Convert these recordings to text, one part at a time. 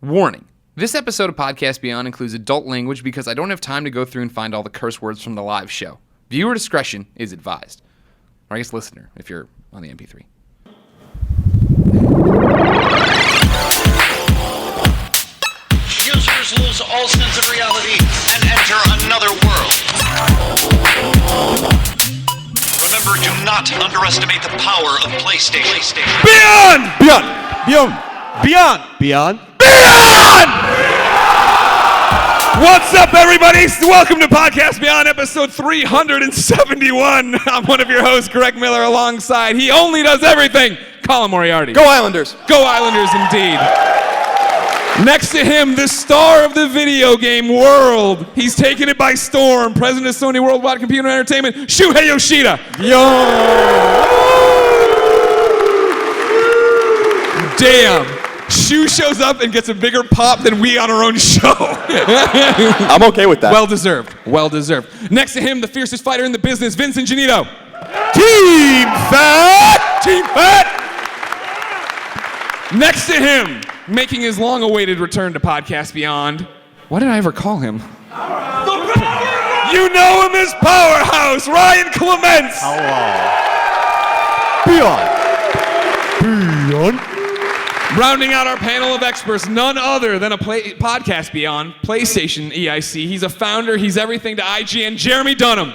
Warning. This episode of Podcast Beyond includes adult language because I don't have time to go through and find all the curse words from the live show. Viewer discretion is advised. Or I guess listener, if you're on the MP3. Users lose all sense of reality and enter another world. Remember, do not underestimate the power of PlayStation. Beyond! What's up, everybody? Welcome to Podcast Beyond, episode 371. I'm one of your hosts, Greg Miller, alongside he only does everything, Colin Moriarty. Go Islanders! Go Islanders, indeed. Next to him, the star of the video game world. He's taken it by storm. President of Sony Worldwide Computer Entertainment, Shuhei Yoshida. Damn. Shu shows up and gets a bigger pop than we on our own show. I'm okay with that. Well deserved. Well deserved. Next to him, the fiercest fighter in the business, Vincent Janito. Team Fat! Team Fat! Next to him, making his long-awaited return to Podcast Beyond. Why did I ever call him? You know him as Powerhouse, Ryan Clements. Beyond. Rounding out our panel of experts, none other than Podcast Beyond, PlayStation EIC. He's a founder, he's everything to IGN, Jeremy Dunham.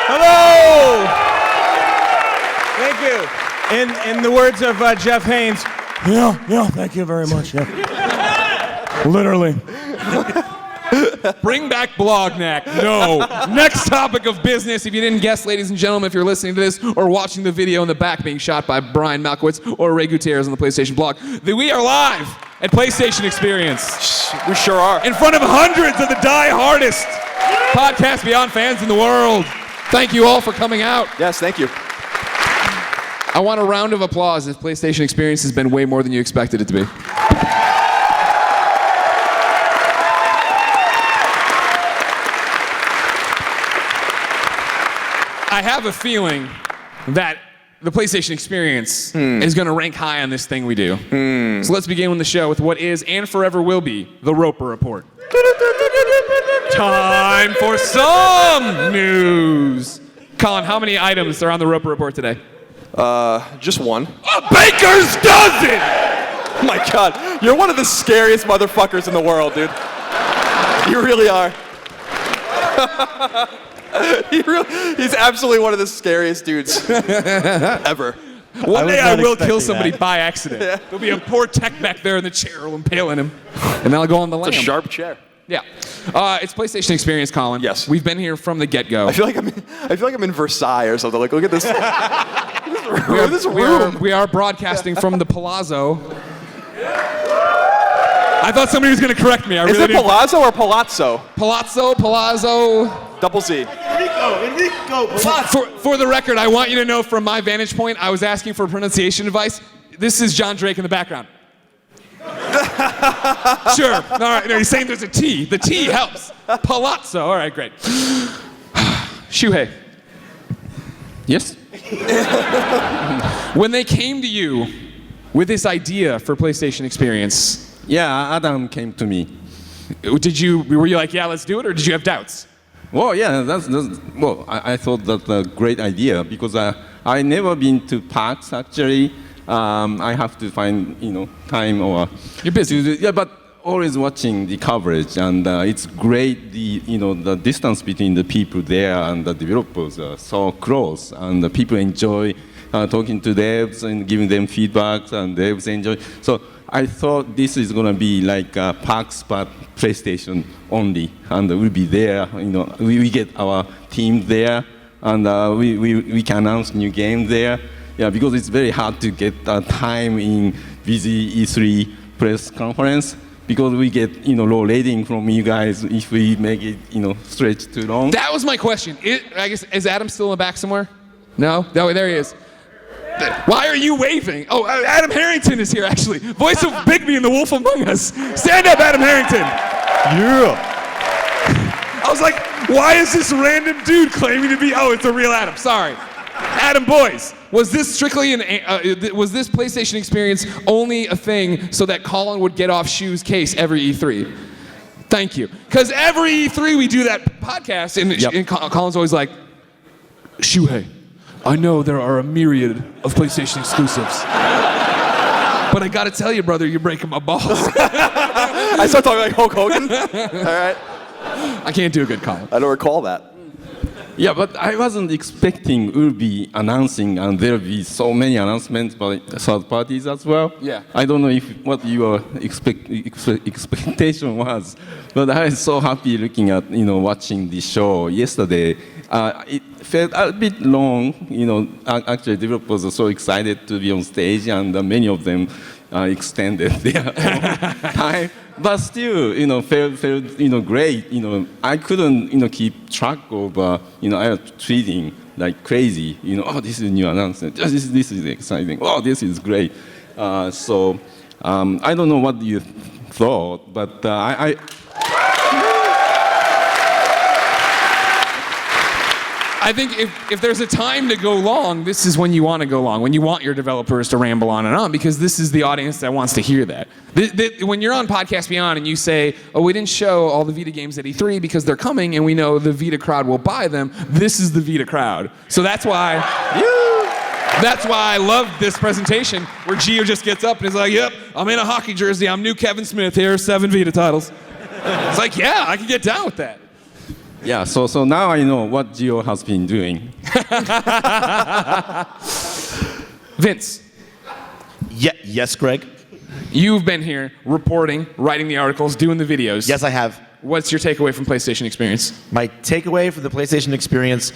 Hello! Thank you. In the words of Jeff Haynes, yeah, thank you very much. Yeah. Literally. Bring back Blognack. No. Next topic of business. If you didn't guess, ladies and gentlemen, if you're listening to this or watching the video in the back being shot by Brian Malkowitz or Ray Gutierrez on the PlayStation blog, we are live at PlayStation Experience. We sure are. In front of hundreds of the die-hardest Podcast Beyond fans in the world. Thank you all for coming out. Yes, thank you. I want a round of applause. This PlayStation Experience has been way more than you expected it to be. I have a feeling that the PlayStation Experience is going to rank high on this thing we do. So let's begin with the show with what is and forever will be the Roper Report. Time for some news. Colin, how many items are on the Roper Report today? Just one. A baker's dozen! Oh my God, you're one of the scariest motherfuckers in the world, dude. You really are. He's absolutely one of the scariest dudes ever. One day I will kill somebody by accident. Yeah. There'll be a poor tech back there in the chair will impale him, and then I'll go on the lamb. It's a sharp chair. Yeah. It's PlayStation Experience, Colin. Yes. We've been here from the get-go. I feel like I'm in Versailles or something. Like, look at this. This room. We are broadcasting from the Palazzo. I thought somebody was going to correct me. Is it Palazzo or Palazzo? Palazzo. Double Z. Enrico. For the record, I want you to know from my vantage point, I was asking for pronunciation advice. This is John Drake in the background. Sure. All right. No, he's saying there's a T. The T helps. Palazzo. All right, great. Shuhei. Yes? When they came to you with this idea for PlayStation Experience. Yeah, Adam came to me. Were you like, yeah, let's do it, or did you have doubts? Well, yeah, I thought that's a great idea because I never been to parks actually. I have to find time or. You're busy. But always watching the coverage, and it's great. The distance between the people there and the developers are so close, and the people enjoy talking to devs and giving them feedback, and devs enjoy. So I thought this is gonna be like PAX but PlayStation only, and we'll be there. We get our team there, and we can announce new games there. Yeah, because it's very hard to get time in busy E3 press conference because we get low rating from you guys if we make it stretch too long. That was my question. I guess is Adam still in the back somewhere? No, there he is. Why are you waving? Oh, Adam Harrington is here, actually. Voice of Bigby in The Wolf Among Us. Stand up, Adam Harrington. Yeah. I was like, why is this random dude claiming to be, it's a real Adam. Sorry. Adam, boys, Was this strictly was this PlayStation experience only a thing so that Colin would get off Shu's case every E3? Thank you. Because every E3 we do that podcast, and Colin's always like, Shuhei, I know there are a myriad of PlayStation exclusives. But I gotta tell you, brother, you're breaking my balls. I start talking like Hulk Hogan. All right. I can't do a good Colin. I don't recall that. Yeah, but I wasn't expecting we'll be announcing and there'll be so many announcements by third parties as well. Yeah. I don't know what your expectation was, but I was so happy looking at, watching the show yesterday. It felt a bit long, actually developers are so excited to be on stage and many of them extended their time. But still, felt great. I couldn't, keep track of, I was tweeting like crazy. Oh, this is a new announcement. This is exciting. Oh, this is great. So I don't know what you thought, but I think if there's a time to go long, this is when you want to go long, when you want your developers to ramble on and on, because this is the audience that wants to hear that. When you're on Podcast Beyond and you say, oh, we didn't show all the Vita games at E3 because they're coming and we know the Vita crowd will buy them, this is the Vita crowd. So that's why I love this presentation where Gio just gets up and is like, yep, I'm in a hockey jersey, I'm new Kevin Smith, here are 7 Vita titles. It's like, yeah, I can get down with that. yeah. So now I know what Gio has been doing. Vince, Yes, Greg. you've been here reporting, writing the articles, doing the videos. Yes, I have. What's your takeaway from PlayStation experience? My takeaway for the PlayStation experience,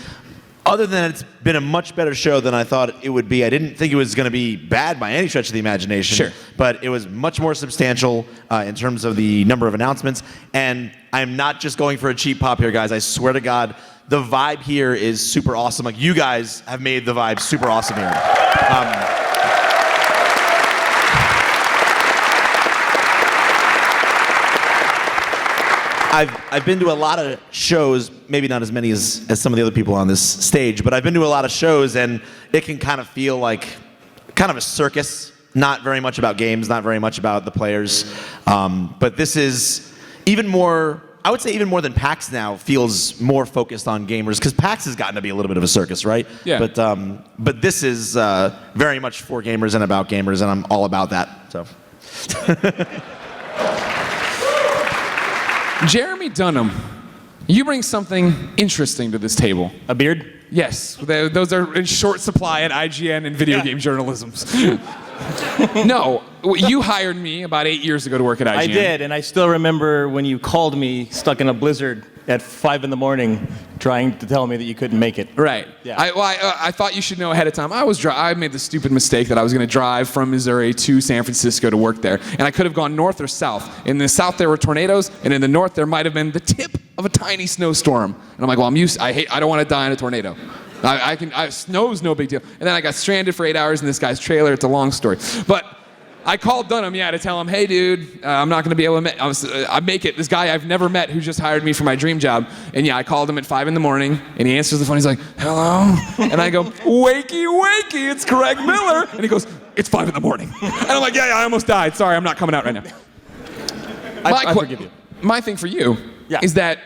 other than it's been a much better show than I thought it would be. I didn't think it was going to be bad by any stretch of the imagination. Sure. But it was much more substantial in terms of the number of announcements. And I'm not just going for a cheap pop here, guys. I swear to God, the vibe here is super awesome. Like, you guys have made the vibe super awesome here. I've been to a lot of shows, maybe not as many as some of the other people on this stage, but I've been to a lot of shows, and it can kind of feel like kind of a circus, not very much about games, not very much about the players. But this is even more, I would say even more than PAX now, feels more focused on gamers, because PAX has gotten to be a little bit of a circus, right? Yeah. But this is very much for gamers and about gamers, and I'm all about that. So. Jeremy Dunham, you bring something interesting to this table. A beard? Yes, those are in short supply at IGN and video game journalisms. No, you hired me about 8 years ago to work at IGN. I did, and I still remember when you called me stuck in a blizzard at 5 in the morning trying to tell me that you couldn't make it. Right. Yeah. I thought you should know ahead of time. I made the stupid mistake that I was going to drive from Missouri to San Francisco to work there, and I could have gone north or south. In the south there were tornadoes, and in the north there might have been the tip of a tiny snowstorm. And I'm like, well, I don't want to die in a tornado. Snow's no big deal. And then I got stranded for 8 hours in this guy's trailer. It's a long story, but I called Dunham, to tell him, hey, dude, I'm not going to be able to I make it. This guy I've never met who just hired me for my dream job. And I called him at 5 in the morning, and he answers the phone. He's like, hello? And I go, wakey, wakey, it's Greg Miller. And he goes, it's 5 in the morning. And I'm like, yeah, I almost died. Sorry, I'm not coming out right now. I forgive you. My thing for you Yeah. is that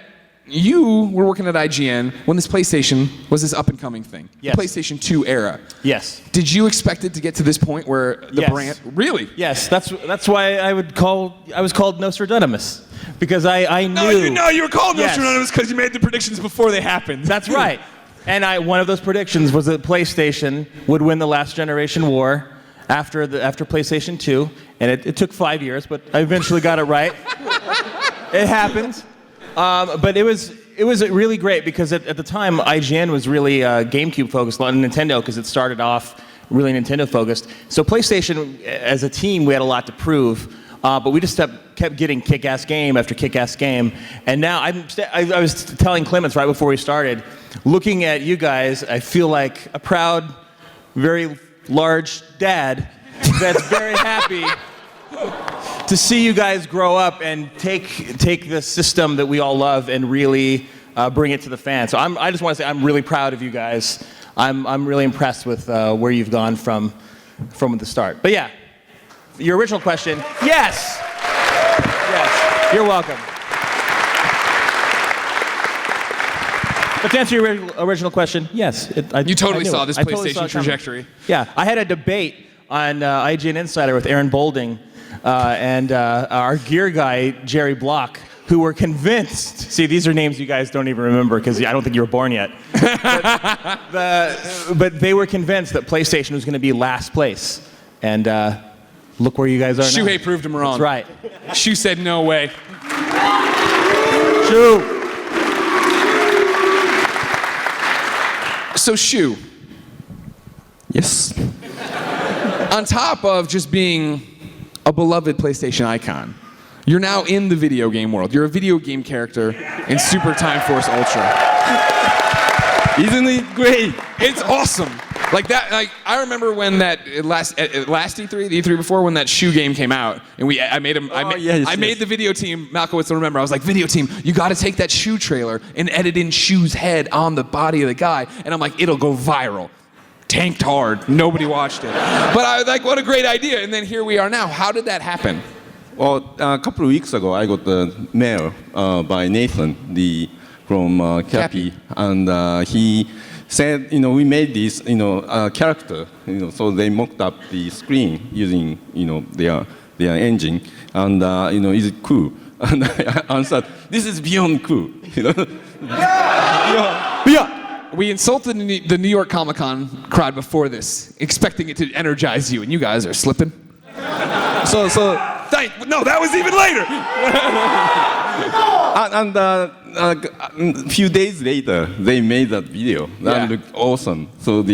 you were working at IGN when this PlayStation was this up-and-coming thing. Yes. The PlayStation 2 era. Yes. Did you expect it to get to this point where the Yes. brand... Really? Yes, that's why I was called Nostradamus, because I knew. No, you were called Yes. Nostradamus because you made the predictions before they happened. That's right. And one of those predictions was that PlayStation would win the last generation war after PlayStation 2, and it took 5 years, but I eventually got it right. It happened. But it was really great because at the time IGN was really GameCube focused on Nintendo, because it started off really Nintendo focused. So PlayStation, as a team, we had a lot to prove, but we just kept getting kick-ass game after kick-ass game. And now I was telling Clemens right before we started, looking at you guys, I feel like a proud, very large dad that's very happy to see you guys grow up and take the system that we all love and really bring it to the fans. So I just want to say I'm really proud of you guys. I'm really impressed with where you've gone from the start. But yeah, your original question, yes. Yes, you're welcome. But to answer your original question, yes. You totally saw this PlayStation trajectory. Yeah, I had a debate on IGN Insider with Aaron Boulding and our gear guy, Jerry Block, who were convinced. See, these are names you guys don't even remember because I don't think you were born yet. But they were convinced that PlayStation was going to be last place. And look where you guys are now. Shuhei proved him wrong. That's right. Shu said no way. Shu. So Shu, Yes. on top of just being a beloved PlayStation icon, you're now in the video game world. You're a video game character in Super Time Force Ultra. Isn't it great? It's awesome. Like that. Like I remember when that last E3, the E3 before, when that Shu game came out, and I made the video team. Malkowitz will remember. I was like, video team, you got to take that Shu trailer and edit in Shu's head on the body of the guy. And I'm like, it'll go viral. Tanked hard. Nobody watched it. But I was like, what a great idea. And then here we are now. How did that happen? Well, a couple of weeks ago, I got the mail by Nathan from Cappy, and he said, we made this, character, so they mocked up the screen using, their engine, and is it cool? And I answered, this is beyond cool, Yeah. We insulted the New York Comic-Con crowd before this, expecting it to energize you, and you guys are slipping. No, that was even later. And a few days later, they made that video. That looked awesome. So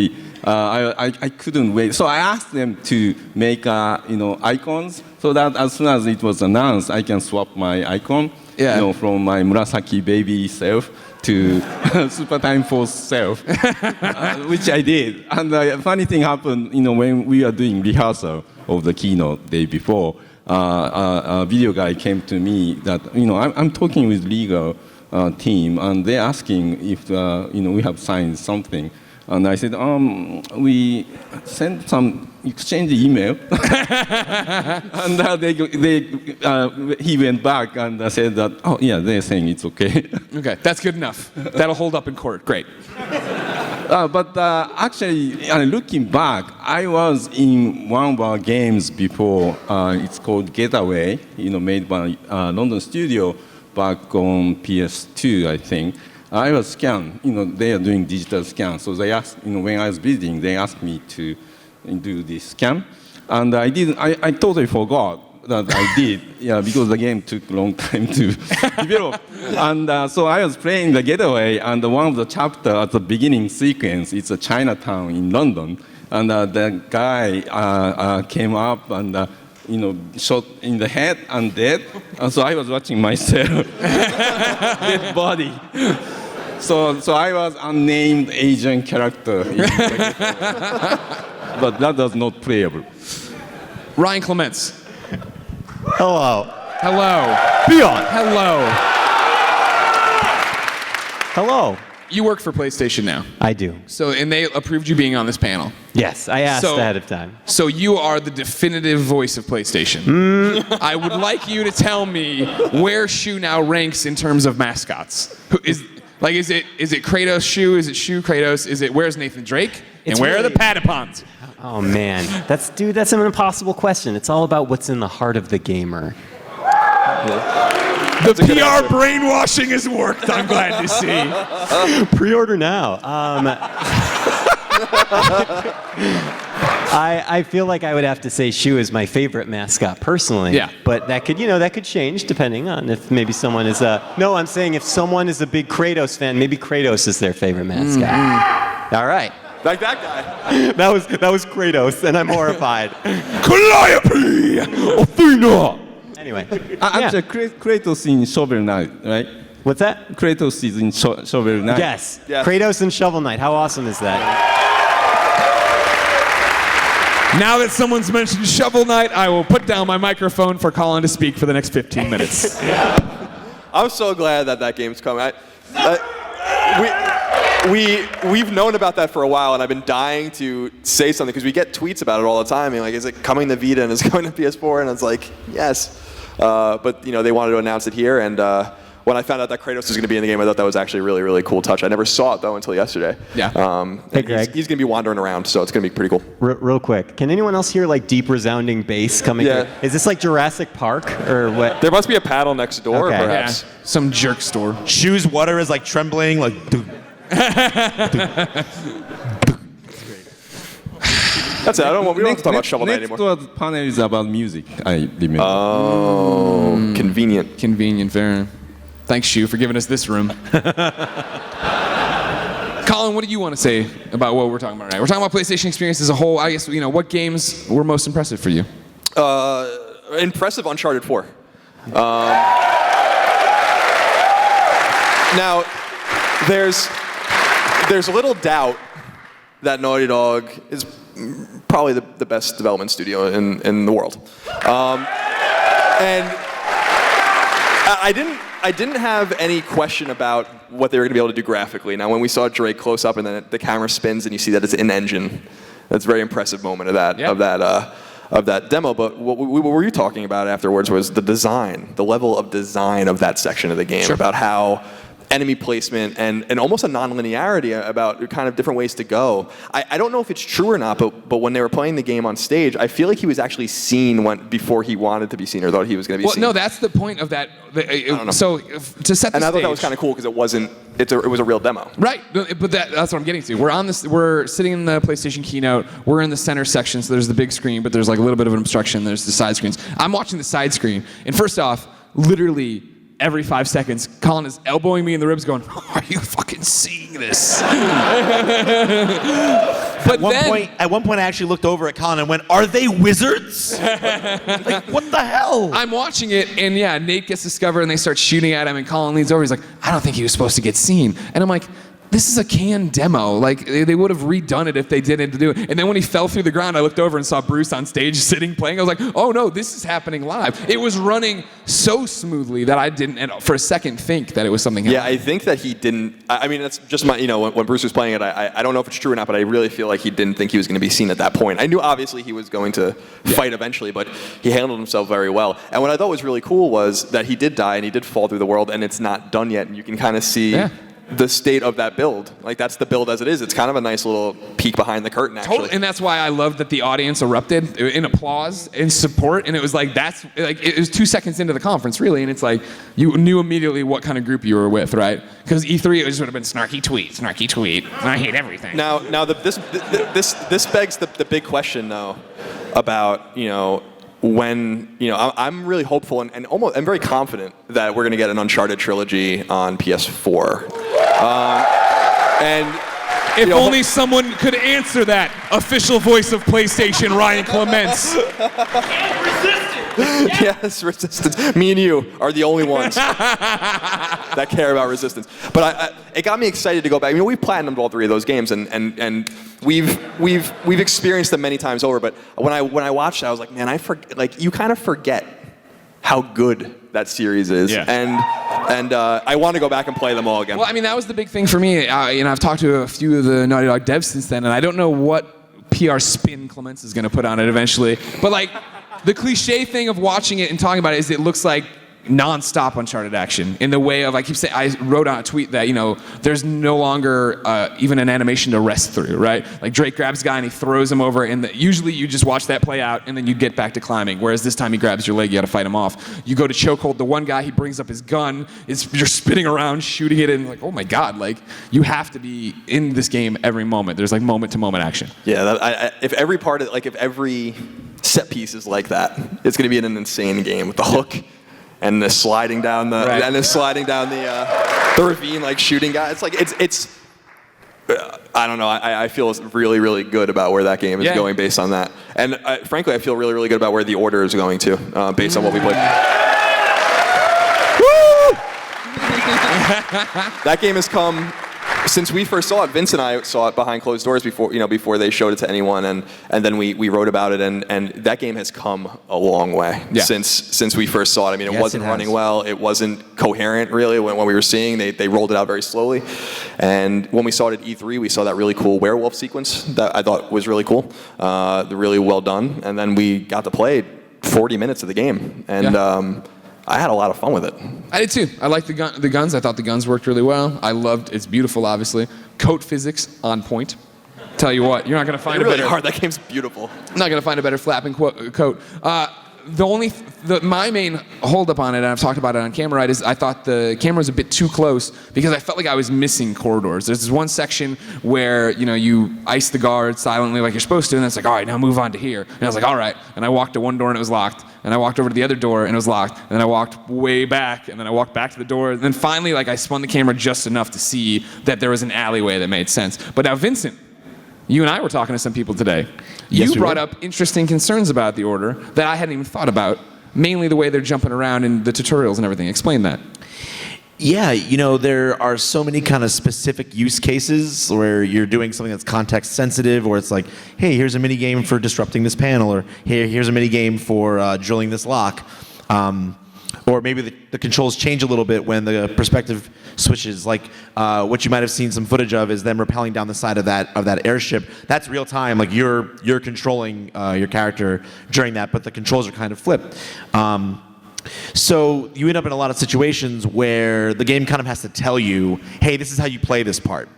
I couldn't wait. So I asked them to make icons, so that as soon as it was announced, I can swap my icon, from my Murasaki baby self to Super Time Force self, which I did. And the funny thing happened, when we were doing rehearsal of the keynote day before, a video guy came to me that, I'm talking with legal team, and they're asking if, we have signed something. And I said, we sent some exchange email. And he went back and said that, oh yeah, they're saying it's okay. Okay, that's good enough. That'll hold up in court. Great. But actually, looking back, I was in one of our games before. It's called Getaway, made by London studio back on PS2, I think. I was scanned. They are doing digital scan. So they asked, when I was visiting, they asked me to do this scan, and I didn't. I totally forgot that I did. Because the game took a long time to develop. And so I was playing the Getaway, and one of the chapter at the beginning sequence, it's a Chinatown in London, and the guy came up and shot in the head and dead. And so I was watching myself, dead body. So I was unnamed Asian character, but that was not playable. Ryan Clements. Hello. Hello. Beyond. Hello. Hello. You work for PlayStation now. I do. So, and they approved you being on this panel. Yes, I asked ahead of time. So you are the definitive voice of PlayStation. I would like you to tell me where Shu now ranks in terms of mascots. Is it Kratos Shu? Is it Shu Kratos? Where's Nathan Drake? And where are the Patapons? Oh man, that's an impossible question. It's all about what's in the heart of the gamer. The PR brainwashing has worked, I'm glad to see. Pre-order now. I feel like I would have to say Shu is my favorite mascot personally. Yeah. But that could change depending on if maybe someone is no, I'm saying if someone is a big Kratos fan, maybe Kratos is their favorite mascot. Mm-hmm. All right. Like that guy. That was Kratos, and I'm horrified. Calliope! Athena! Anyway. Actually, Kratos in Shovel Knight, right? What's that? Kratos is in Shovel Knight. Yes. Kratos and Shovel Knight. How awesome is that? Now that someone's mentioned Shovel Knight, I will put down my microphone for Colin to speak for the next 15 minutes. I'm so glad that game's coming. we've known about that for a while, and I've been dying to say something because we get tweets about it all the time. Like, is it coming to Vita and is it going to PS4? And it's like, yes. But they wanted to announce it here, and when I found out that Kratos was going to be in the game, I thought that was actually a really, really cool touch. I never saw it though until yesterday. Yeah. Hey, Greg. He's going to be wandering around, so it's going to be pretty cool. Real quick, can anyone else hear like deep resounding bass coming? Yeah. Through? Is this like Jurassic Park or what? There must be a paddle next door, Okay. perhaps. Yeah, some jerk store. Shu's water is like trembling, like. That's it. We don't have to talk about Shovel Knight next anymore. panel is about music. I remember. Oh, convenient. Convenient, fair. Thanks, Shu, for giving us this room. Colin, what do you want to say about what we're talking about right now? We're talking about PlayStation experience as a whole. I guess, what games were most impressive for you? Impressive Uncharted 4. Now, there's little doubt that Naughty Dog is probably the best development studio in the world. And I didn't have any question about what they were going to be able to do graphically. Now, when we saw Drake close up and then the camera spins and you see that it's in-engine, that's a very impressive moment of that of that demo. But what were you talking about afterwards was the design, the level of design of that section of the game, about how enemy placement and almost a non-linearity about kind of different ways to go. I don't know if it's true or not, but when they were playing the game on stage, I feel like he was actually seen before he wanted to be seen or thought he was going to be seen. Well, no, that's the point of that. I don't know. So to set the stage. And I thought that was kind of cool because it was a real demo. Right, but that's what I'm getting to. We're sitting in the PlayStation keynote. We're in the center section, so there's the big screen, but there's like a little bit of an obstruction. There's the side screens. I'm watching the side screen, and first off, literally every 5 seconds, Colin is elbowing me in the ribs going, are you fucking seeing this? At one point, I actually looked over at Colin and went, are they wizards? Like, what the hell? I'm watching it, and yeah, Nate gets discovered, and they start shooting at him, and Colin leans over, he's like, I don't think he was supposed to get seen. And I'm like, this is a canned demo. Like, they would have redone it if they didn't do it. And then when he fell through the ground, I looked over and saw Bruce on stage sitting, playing. I was like, oh no, this is happening live. It was running so smoothly that I didn't, for a second, think that it was something happening. Yeah, I think that he didn't. I mean, that's just my, when Bruce was playing it, I don't know if it's true or not, but I really feel like he didn't think he was going to be seen at that point. I knew obviously he was going to fight eventually, but he handled himself very well. And what I thought was really cool was that he did die and he did fall through the world, and it's not done yet, and you can kind of see the state of that build. Like, that's the build as it is. It's kind of a nice little peek behind the curtain, actually. Totally. And that's why I loved that the audience erupted in applause and support. And it was like, it was 2 seconds into the conference, really. And it's like, you knew immediately what kind of group you were with, right? Because E3, it just would have been snarky tweet. I hate everything. Now, this begs the big question, though, about, when, I'm really hopeful and almost, I'm very confident that we're going to get an Uncharted trilogy on PS4. And if only someone could answer that. Official voice of PlayStation, Ryan Clements. Yes, Resistance. Me and you are the only ones that care about Resistance. But it got me excited to go back. We've platinumed all 3 of those games, and we've experienced them many times over. But when I watched it, I was like, man, you kind of forget how good that series is. Yeah. And I want to go back and play them all again. Well, that was the big thing for me. I've talked to a few of the Naughty Dog devs since then, and I don't know what PR spin Clements is going to put on it eventually. But the cliche thing of watching it and talking about it is it looks like non-stop Uncharted action in the way of, I keep saying, I wrote on a tweet that, there's no longer even an animation to rest through, right? Like, Drake grabs a guy and he throws him over, and usually you just watch that play out and then you get back to climbing, whereas this time he grabs your leg, you gotta fight him off. You go to chokehold the one guy, he brings up his gun, you're spinning around, shooting it, and oh my God, you have to be in this game every moment. There's moment-to-moment action. Yeah, if every part of if every set piece is like that, it's gonna be an insane game with the hook and the sliding down the ravine, shooting guys. It's I don't know. I feel really, really good about where that game is going based on that. And frankly, I feel really, really good about where the Order is going to, based on what we played. Woo! That game has come. Since we first saw it, Vince and I saw it behind closed doors before they showed it to anyone, and then we wrote about it, and that game has come a long way since we first saw it. It wasn't running well, it wasn't coherent, really, when we were seeing. They rolled it out very slowly. And when we saw it at E3, we saw that really cool werewolf sequence that I thought was really cool, really well done. And then we got to play 40 minutes of the game. And I had a lot of fun with it. I did too. I liked the guns. I thought the guns worked really well. I loved, it's beautiful, obviously. Coat physics on point. Tell you what, you're not going to find really a better. Hard. That game's beautiful. Not going to find a better flapping coat. My main holdup on it, and I've talked about it on camera, right, is I thought the camera was a bit too close because I felt like I was missing corridors. There's this one section where you ice the guard silently like you're supposed to, and then it's like, all right, now move on to here. And I was like, all right. And I walked to one door and it was locked, and I walked over to the other door and it was locked, and then I walked way back, and then I walked back to the door, and then finally, I spun the camera just enough to see that there was an alleyway that made sense. But now, Vincent, you and I were talking to some people today. You brought up interesting concerns about the Order that I hadn't even thought about, mainly the way they're jumping around in the tutorials and everything. Explain that. Yeah, there are so many kind of specific use cases where you're doing something that's context sensitive, or it's like, hey, here's a mini game for disrupting this panel, or hey, here's a mini game for drilling this lock. Or maybe the controls change a little bit when the perspective switches. Like what you might have seen some footage of is them rappelling down the side of that airship. That's real time. Like you're controlling your character during that, but the controls are kind of flipped. So you end up in a lot of situations where the game kind of has to tell you, hey, this is how you play this part.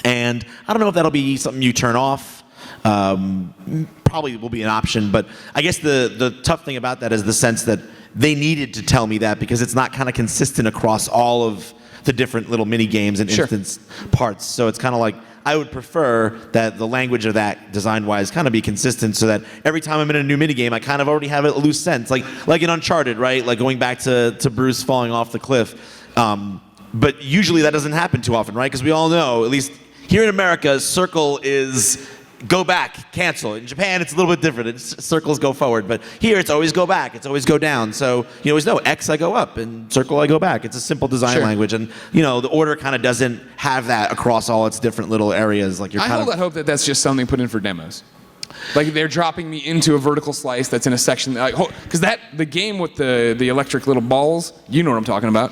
And I don't know if that'll be something you turn off. Probably will be an option, but I guess the tough thing about that is the sense that they needed to tell me that because it's not kind of consistent across all of the different little mini games and instance parts. So it's kind of like I would prefer that the language of that design-wise kind of be consistent so that every time I'm in a new mini game, I kind of already have a loose sense, like in Uncharted, right? Like going back to Bruce falling off the cliff. But usually that doesn't happen too often, right? Because we all know, at least here in America, circle is go back, cancel. In Japan, it's a little bit different. It's circles go forward. But here, it's always go back. It's always go down. So, always know X, I go up, and circle, I go back. It's a simple design language. And, the Order kind of doesn't have that across all its different little areas. Like I hold out hope that that's just something put in for demos. Like they're dropping me into a vertical slice that's in a section. Because the game with the electric little balls, you know what I'm talking about.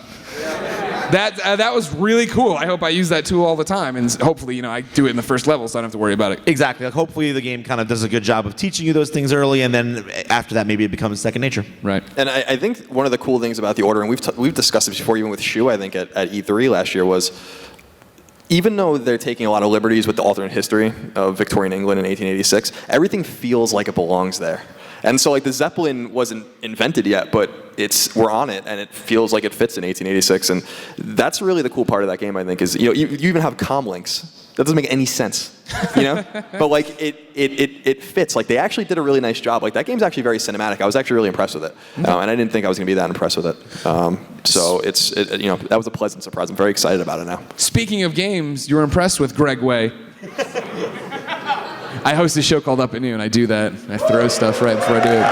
That was really cool. I hope I use that tool all the time, and hopefully, I do it in the first level, so I don't have to worry about it. Exactly. Like hopefully, the game kind of does a good job of teaching you those things early, and then after that, maybe it becomes second nature. Right. And I think one of the cool things about the Order, and we've discussed this before, even with Shu, I think at E3 last year, was even though they're taking a lot of liberties with the alternate history of Victorian England in 1886, everything feels like it belongs there. And so the Zeppelin wasn't invented yet, but we're on it, and it feels like it fits in 1886. And that's really the cool part of that game, I think, is you even have comm links. That doesn't make any sense, But it fits. They actually did a really nice job. That game's actually very cinematic. I was actually really impressed with it, and I didn't think I was going to be that impressed with it. So that was a pleasant surprise. I'm very excited about it now. Speaking of games, you were impressed with Greg Way. I host a show called Up at Noon. I do that. I throw stuff right before I do it.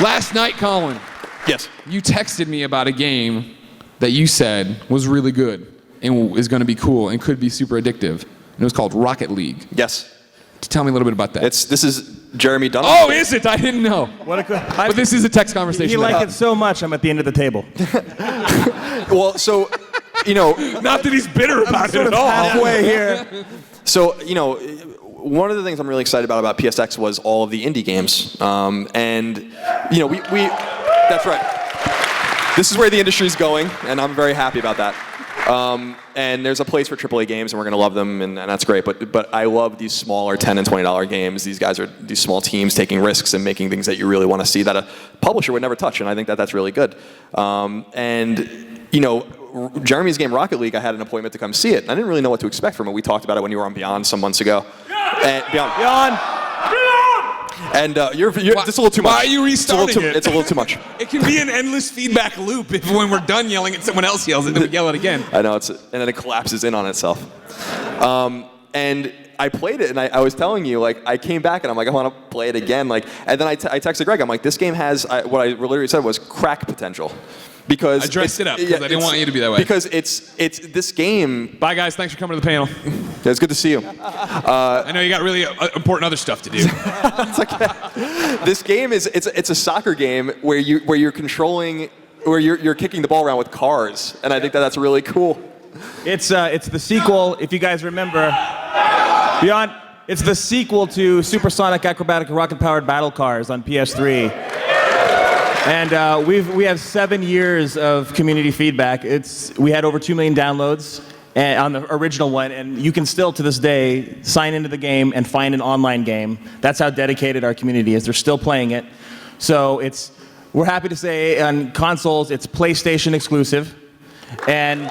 Last night, Colin. Yes. You texted me about a game that you said was really good and is going to be cool and could be super addictive. And it was called Rocket League. Yes. Tell me a little bit about that. This is Jeremy Dunham. Oh, is it? I didn't know. But this is a text conversation. You like it so much, I'm at the end of the table. Well, so, Not that he's bitter about it at all. Halfway here. So, one of the things I'm really excited about PSX was all of the indie games. And, we that's right. This is where the industry's going, and I'm very happy about that. And there's a place for AAA games, and we're going to love them, and that's great. But I love these smaller $10 and $20 games. These guys are these small teams taking risks and making things that you really want to see that a publisher would never touch, and I think that's really good. Jeremy's game Rocket League, I had an appointment to come see it. I didn't really know what to expect from it. We talked about it when you were on Beyond some months ago. Beyond. And you're just a little too much. Why are you restarting it? It's a little too much. It can be an endless feedback loop if when we're done yelling at someone else yells it, then we yell it again. I know, and then it collapses in on itself. And I played it, and I was telling you, I came back, and I'm like, I want to play it again. And then I texted Greg. I'm like, this game has, what I literally said was crack potential. Because I dressed it up because I didn't want you to be that way. Because it's this game. Bye, guys. Thanks for coming to the panel. It's good to see you. I know you got really important other stuff to do. It's okay. This game it's a soccer game where you're controlling where you're kicking the ball around with cars, and I think that's really cool. It's the sequel, if you guys remember. Beyond, it's the sequel to Supersonic Acrobatic Rocket-Powered Battle Cars on PS3. And we have 7 years of community feedback. We had over 2 million downloads on the original one, and you can still, to this day, sign into the game and find an online game. That's how dedicated our community is. They're still playing it. So we're happy to say on consoles, it's PlayStation exclusive. And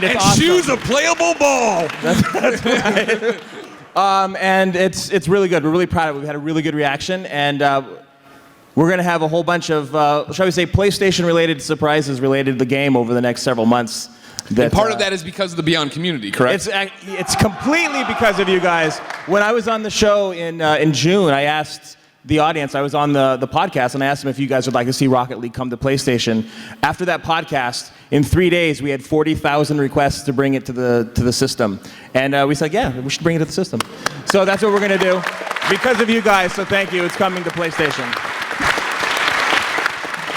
it's awesome. Choose a playable ball. That's right. And it's really good. We're really proud of it. We've had a really good reaction, and we're going to have a whole bunch of, shall we say, PlayStation-related surprises related to the game over the next several months. And part of that is because of the Beyond community, correct? It's completely because of you guys. When I was on the show in June, I asked the audience, I was on the podcast, and I asked them if you guys would like to see Rocket League come to PlayStation. After that podcast, in 3 days, we had 40,000 requests to bring it to the system. And we said, yeah, we should bring it to the system. So that's what we're going to do because of you guys, so thank you. It's coming to PlayStation.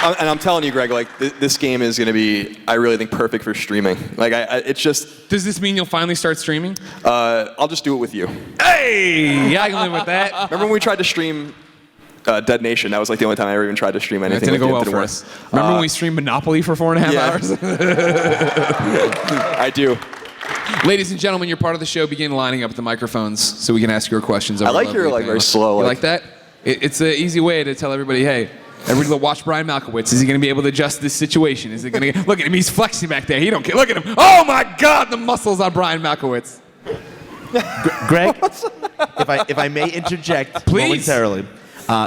And I'm telling you, Greg, like this game is going to be, I really think, perfect for streaming. Like, it's just. Does this mean you'll finally start streaming? I'll just do it with you. Hey, yeah, I can live with that. Remember when we tried to stream Dead Nation? That was like the only time I ever even tried to stream anything. That didn't go well for us. Remember when we streamed Monopoly for 4.5 hours? I do. Ladies and gentlemen, you're part of the show. Begin lining up the microphones so we can ask your questions. I like your very slow. You like that? It's an easy way to tell everybody, hey. Everybody watch Brian Malkowitz. Is he going to be able to adjust this situation? Is it going to look at him? He's flexing back there. He don't care. Look at him. Oh my God, the muscles on Brian Malkowitz. Greg, if I may interject momentarily.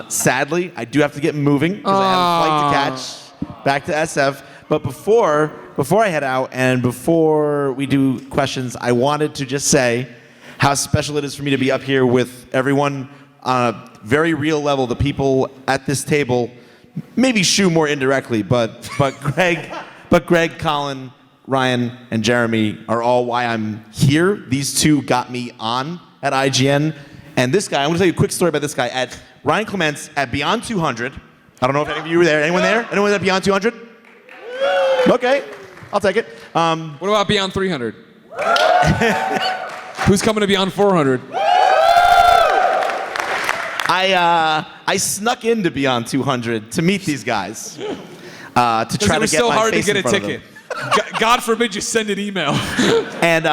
Sadly, I do have to get moving because I have a flight to catch back to SF. But before I head out and before we do questions, I wanted to just say how special it is for me to be up here with everyone on a very real level. The people at this table. Maybe Shu more indirectly, but Greg, Colin, Ryan, and Jeremy are all why I'm here. These two got me on at IGN. And this guy, I'm going to tell you a quick story about this guy. At Ryan Clements at Beyond 200. I don't know if any of you were there. Anyone there? Anyone at Beyond 200? Okay, I'll take it. What about Beyond 300? Who's coming to Beyond 400? I snuck into Beyond 200 to meet these guys. To try to get my face in front of them. It was so hard to get a ticket. God forbid you send an email. And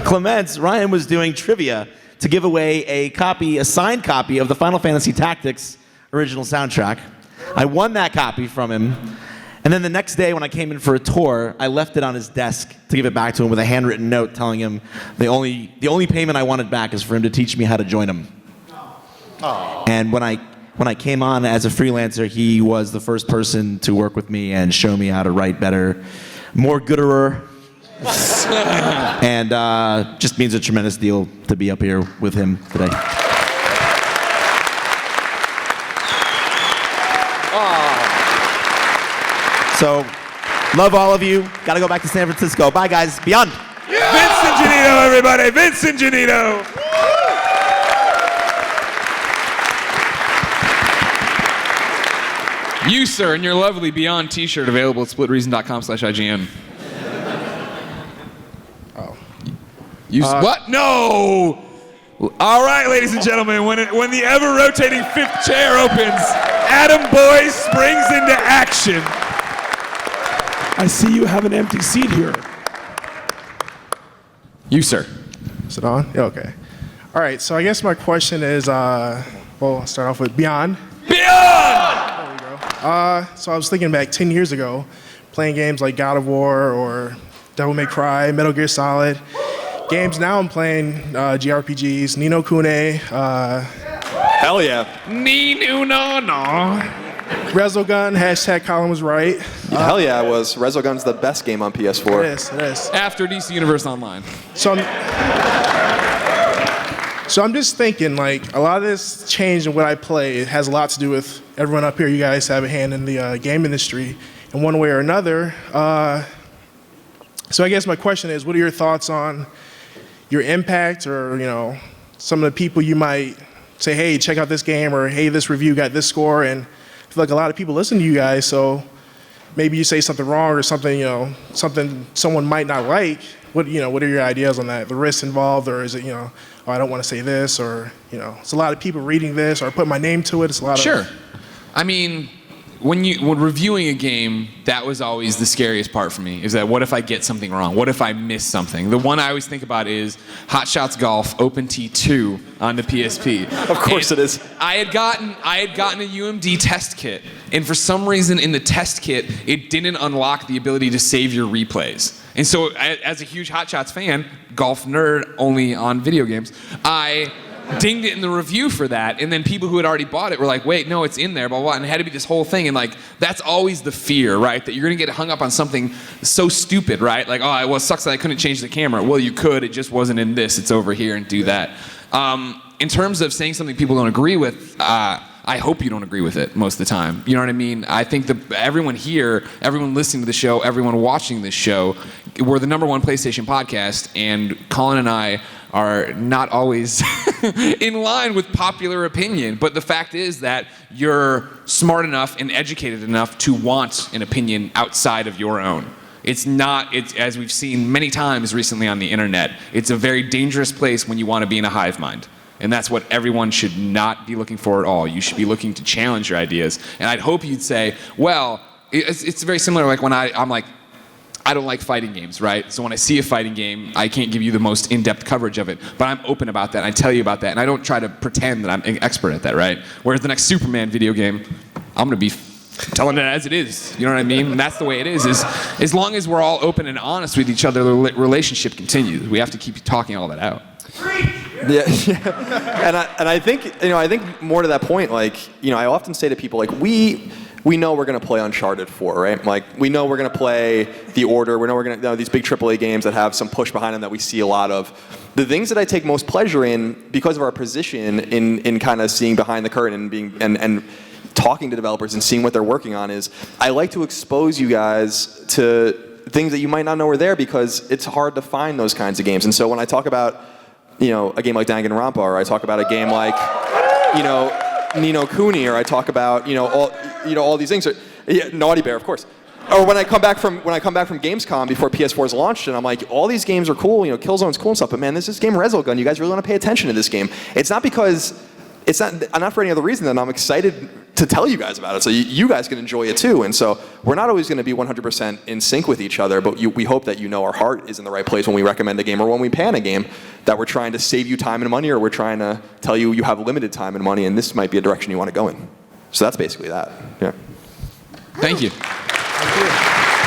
Clements, Ryan was doing trivia to give away a signed copy of the Final Fantasy Tactics original soundtrack. I won that copy from him. And then the next day when I came in for a tour, I left it on his desk to give it back to him with a handwritten note telling him the only payment I wanted back is for him to teach me how to join him. Oh. And when I came on as a freelancer, he was the first person to work with me and show me how to write better, more gooder. And just means a tremendous deal to be up here with him today. So, love all of you. Got to go back to San Francisco. Bye, guys. Beyond. Yeah! Vincent Janito, everybody. Vincent Janito. You, sir, and your lovely Beyond t-shirt available at splitreason.com/IGN. Oh. What? No! All right, ladies and gentlemen, when the ever-rotating fifth chair opens, Adam Boyce springs into action. I see you have an empty seat here. You, sir. Is it on? Yeah, okay. All right, so I guess my question is, well, I'll start off with Beyond. Beyond! There we go. So I was thinking back 10 years ago, playing games like God of War or Devil May Cry, Metal Gear Solid. Games now I'm playing JRPGs, Ni no Kuni. Hell yeah. Ni no no. Resogun, hashtag Colin was right. Hell yeah, it was. Resogun's the best game on PS4. It is. After DC Universe Online. So I'm just thinking, like, a lot of this change in what I play has a lot to do with everyone up here. You guys have a hand in the game industry in one way or another. So I guess my question is, what are your thoughts on your impact or, you know, some of the people you might say, hey, check out this game, or hey, this review got this score, and feel like a lot of people listen to you guys, so maybe you say something wrong or something, something someone might not like. What are your ideas on that? The risks involved, or is it, oh, I don't want to say this, or, it's a lot of people reading this, or put my name to it. It's a lot of. Sure. I mean, when reviewing a game, that was always the scariest part for me, is that what if I get something wrong? What if I miss something? The one I always think about is Hot Shots Golf Open T2 on the PSP. Of course it is. I had gotten a UMD test kit, and for some reason in the test kit, it didn't unlock the ability to save your replays. And so, as a huge Hot Shots fan, golf nerd only on video games, I dinged it in the review for that, and then people who had already bought it were like, wait, no, it's in there, blah, blah, and it had to be this whole thing, and like, that's always the fear, right? That you're gonna get hung up on something so stupid, right? Like, oh, well, it sucks that I couldn't change the camera. Well, you could, it just wasn't in this, it's over here, and do that. In terms of saying something people don't agree with, I hope you don't agree with it most of the time. You know what I mean? I think everyone here, everyone listening to the show, everyone watching this show, we're the #1 PlayStation podcast, and Colin and I are not always in line with popular opinion. But the fact is that you're smart enough and educated enough to want an opinion outside of your own. It's as we've seen many times recently on the internet, it's a very dangerous place when you want to be in a hive mind. And that's what everyone should not be looking for at all. You should be looking to challenge your ideas. And I'd hope you'd say, well, it's very similar like when I'm like, I don't like fighting games, right? So when I see a fighting game, I can't give you the most in-depth coverage of it, but I'm open about that, and I tell you about that, and I don't try to pretend that I'm an expert at that, right? Whereas the next Superman video game, I'm gonna be telling it as it is, you know what I mean? And that's the way it is as long as we're all open and honest with each other, the relationship continues. We have to keep talking all that out. Yeah. and I think more to that point, like, I often say to people, like, we know we're going to play Uncharted 4, right? Like, we know we're going to play The Order. We know we're going to these big AAA games that have some push behind them that we see a lot of. The things that I take most pleasure in, because of our position in kind of seeing behind the curtain and talking to developers and seeing what they're working on, is I like to expose you guys to things that you might not know are there, because it's hard to find those kinds of games. And so when I talk about, a game like Danganronpa, or I talk about a game like, Ni no Kuni, or I talk about, all these things. Naughty Bear, of course. Or when I come back from Gamescom before PS4's launched, and I'm like, all these games are cool, Killzone's cool and stuff, but man, there's this game Resogun. You guys really want to pay attention to this game. It's not because not for any other reason than I'm excited to tell you guys about it, so you guys can enjoy it too. And so we're not always going to be 100% in sync with each other, but we hope that our heart is in the right place when we recommend a game, or when we pan a game, that we're trying to save you time and money, or we're trying to tell you you have limited time and money, and this might be a direction you want to go in. So that's basically that. Yeah. Thank you.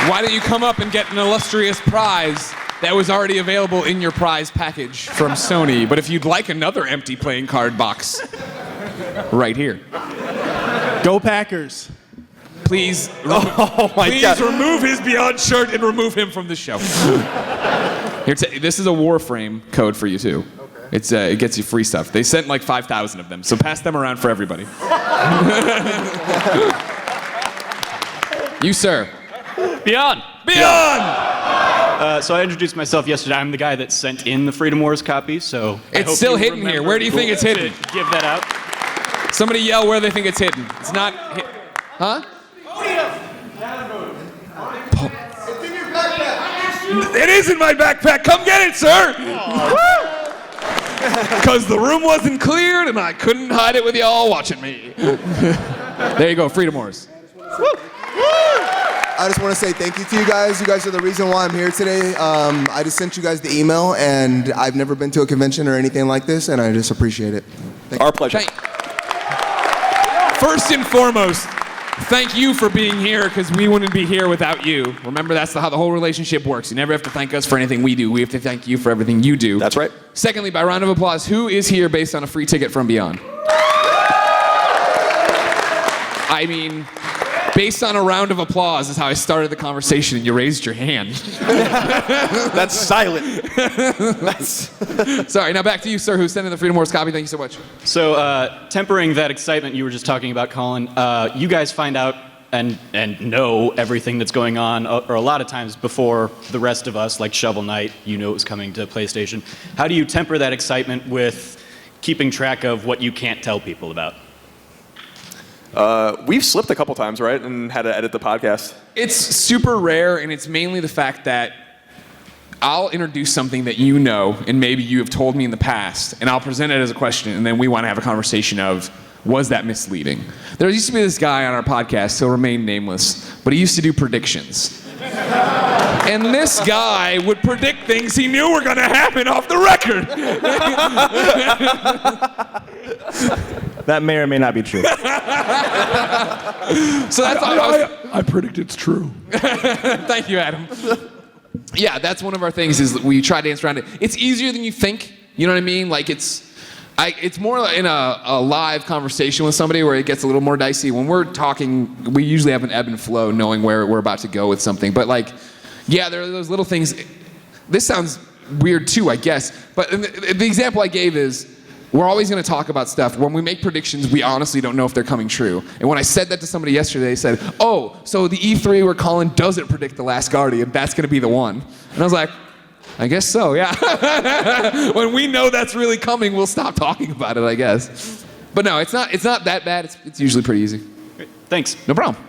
Why don't you come up and get an illustrious prize that was already available in your prize package from Sony? But if you'd like another empty playing card box, right here. Go Packers. Please, God. Remove his Beyond shirt and remove him from the show. Here, this is a Warframe code for you too. Okay. It gets you free stuff. They sent like 5,000 of them, so pass them around for everybody. You, sir. Beyond! Beyond! So I introduced myself yesterday. I'm the guy that sent in the Freedom Wars copy, so it's still hidden here. Where do you think it's hidden? Give that out. Somebody yell where they think it's hidden. It's not huh? It's in your backpack. It is in my backpack. Come get it, sir. Because the room wasn't cleared and I couldn't hide it with y'all watching me. There you go, Freedom Wars. I just want to say thank you to you guys. You guys are the reason why I'm here today. I just sent you guys the email, and I've never been to a convention or anything like this, and I just appreciate it. Our pleasure. First and foremost, thank you for being here, because we wouldn't be here without you. Remember, that's how the whole relationship works. You never have to thank us for anything we do. We have to thank you for everything you do. That's right. Secondly, by round of applause, who is here based on a free ticket from Beyond? I mean, based on a round of applause is how I started the conversation, and you raised your hand. That's silent. Sorry, now back to you, sir, who sent in the Freedom Wars copy. Thank you so much. So, tempering that excitement you were just talking about, Colin, you guys find out and know everything that's going on, or a lot of times before the rest of us, like Shovel Knight, you knew it was coming to PlayStation. How do you temper that excitement with keeping track of what you can't tell people about? We've slipped a couple times, right, and had to edit the podcast. It's super rare, and it's mainly the fact that I'll introduce something that you know, and maybe you have told me in the past, and I'll present it as a question, and then we want to have a conversation of, was that misleading? There used to be this guy on our podcast, he'll remain nameless, but he used to do predictions. And this guy would predict things he knew were going to happen off the record. That may or may not be true. So that's I predict it's true. Thank you, Adam. Yeah, that's one of our things is that we try to dance around it. It's easier than you think. You know what I mean? Like it's more in a live conversation with somebody where it gets a little more dicey. When we're talking, we usually have an ebb and flow, knowing where we're about to go with something. But like, yeah, there are those little things. This sounds weird too, I guess. But the example I gave is, we're always going to talk about stuff. When we make predictions, we honestly don't know if they're coming true. And when I said that to somebody yesterday, they said, oh, so the E3 where Colin doesn't predict The Last Guardian, that's going to be the one. And I was like, I guess so, yeah. When we know that's really coming, we'll stop talking about it, I guess. But no, it's not that bad. It's usually pretty easy. Great. Thanks. No problem.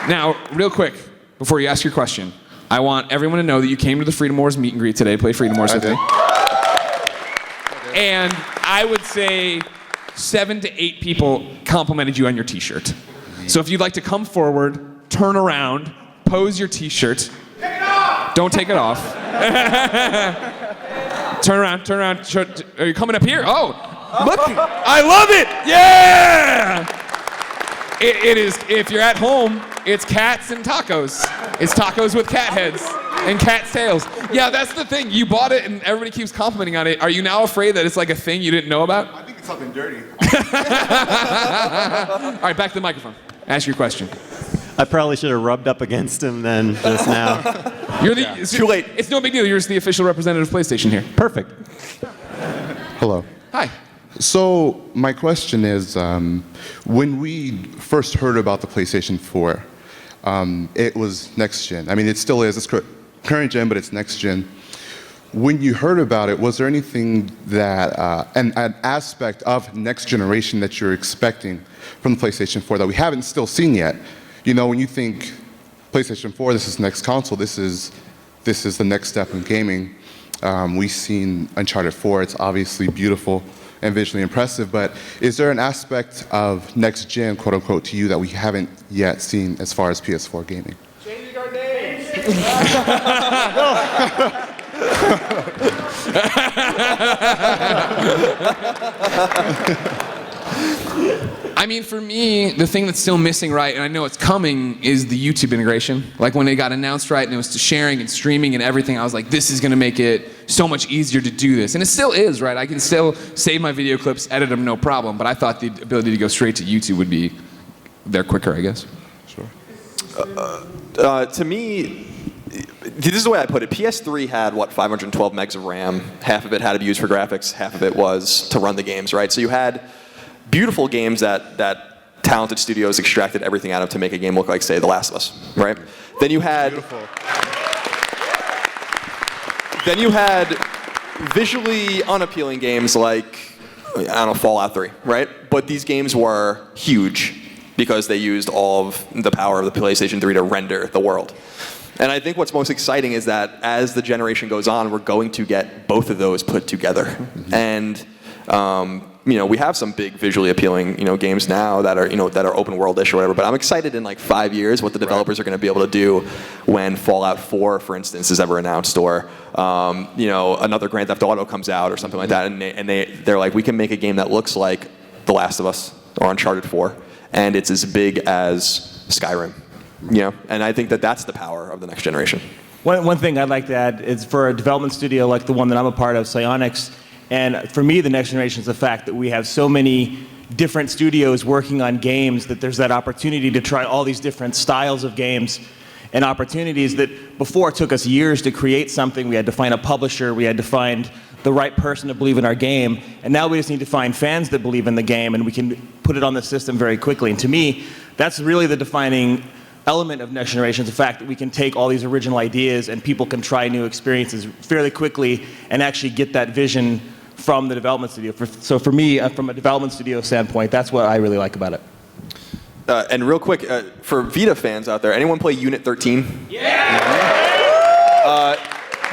Now, real quick, before you ask your question, I want everyone to know that you came to the Freedom Wars meet and greet today, play Freedom Wars with me. And I would say 7 to 8 people complimented you on your t-shirt. So if you'd like to come forward, turn around, pose your t-shirt. Take it off! Don't take it off. Turn around. Are you coming up here? Oh, look, I love it! Yeah! It is, if you're at home, it's cats and tacos. It's tacos with cat heads and cat tails. Yeah, that's the thing. You bought it and everybody keeps complimenting on it. Are you now afraid that it's like a thing you didn't know about? I think it's something dirty. All right, back to the microphone. Ask your question. I probably should have rubbed up against him then just now. It's too late. It's no big deal. You're just the official representative of PlayStation here. Perfect. Hello. Hi. So my question is, when we first heard about the PlayStation 4, it was next gen. I mean, it still is. It's current gen, but it's next gen. When you heard about it, was there anything that, an aspect of next generation that you're expecting from the PlayStation 4 that we haven't still seen yet? You know, when you think PlayStation 4, this is the next console, this is the next step in gaming. We've seen Uncharted 4, it's obviously beautiful and visually impressive, but is there an aspect of next gen, quote unquote, to you that we haven't yet seen as far as PS4 gaming? Changing our names. I mean, for me, the thing that's still missing, right, and I know it's coming, is the YouTube integration. Like when it got announced, right, and it was to sharing and streaming and everything, I was like, this is going to make it so much easier to do this. And it still is, right? I can still save my video clips, edit them, no problem. But I thought the ability to go straight to YouTube would be there quicker, I guess. Sure. To me, this is the way I put it. PS3 had, 512 megs of RAM. Half of it had to be used for graphics. Half of it was to run the games, right? So you had beautiful games that talented studios extracted everything out of to make a game look like, say, The Last of Us, right? Then you had visually unappealing games like, I don't know, Fallout 3, right? But these games were huge because they used all of the power of the PlayStation 3 to render the world. And I think what's most exciting is that as the generation goes on, we're going to get both of those put together. Mm-hmm. And we have some big visually appealing, games now that are open world-ish or whatever. But I'm excited in like 5 years what the developers are going to be able to do when Fallout 4, for instance, is ever announced, or another Grand Theft Auto comes out or something like that, and they're like, we can make a game that looks like The Last of Us or Uncharted 4, and it's as big as Skyrim. And I think that that's the power of the next generation. One thing I'd like to add is for a development studio like the one that I'm a part of, Psyonix, and for me, the next generation is the fact that we have so many different studios working on games that there's that opportunity to try all these different styles of games and opportunities that before took us years to create something. We had to find a publisher, we had to find the right person to believe in our game, and now we just need to find fans that believe in the game, and we can put it on the system very quickly. And to me, that's really the defining element of next generation, is the fact that we can take all these original ideas and people can try new experiences fairly quickly and actually get that vision from the development studio. So for me, from a development studio standpoint, that's what I really like about it. And real quick, for Vita fans out there, anyone play Unit 13? Yeah!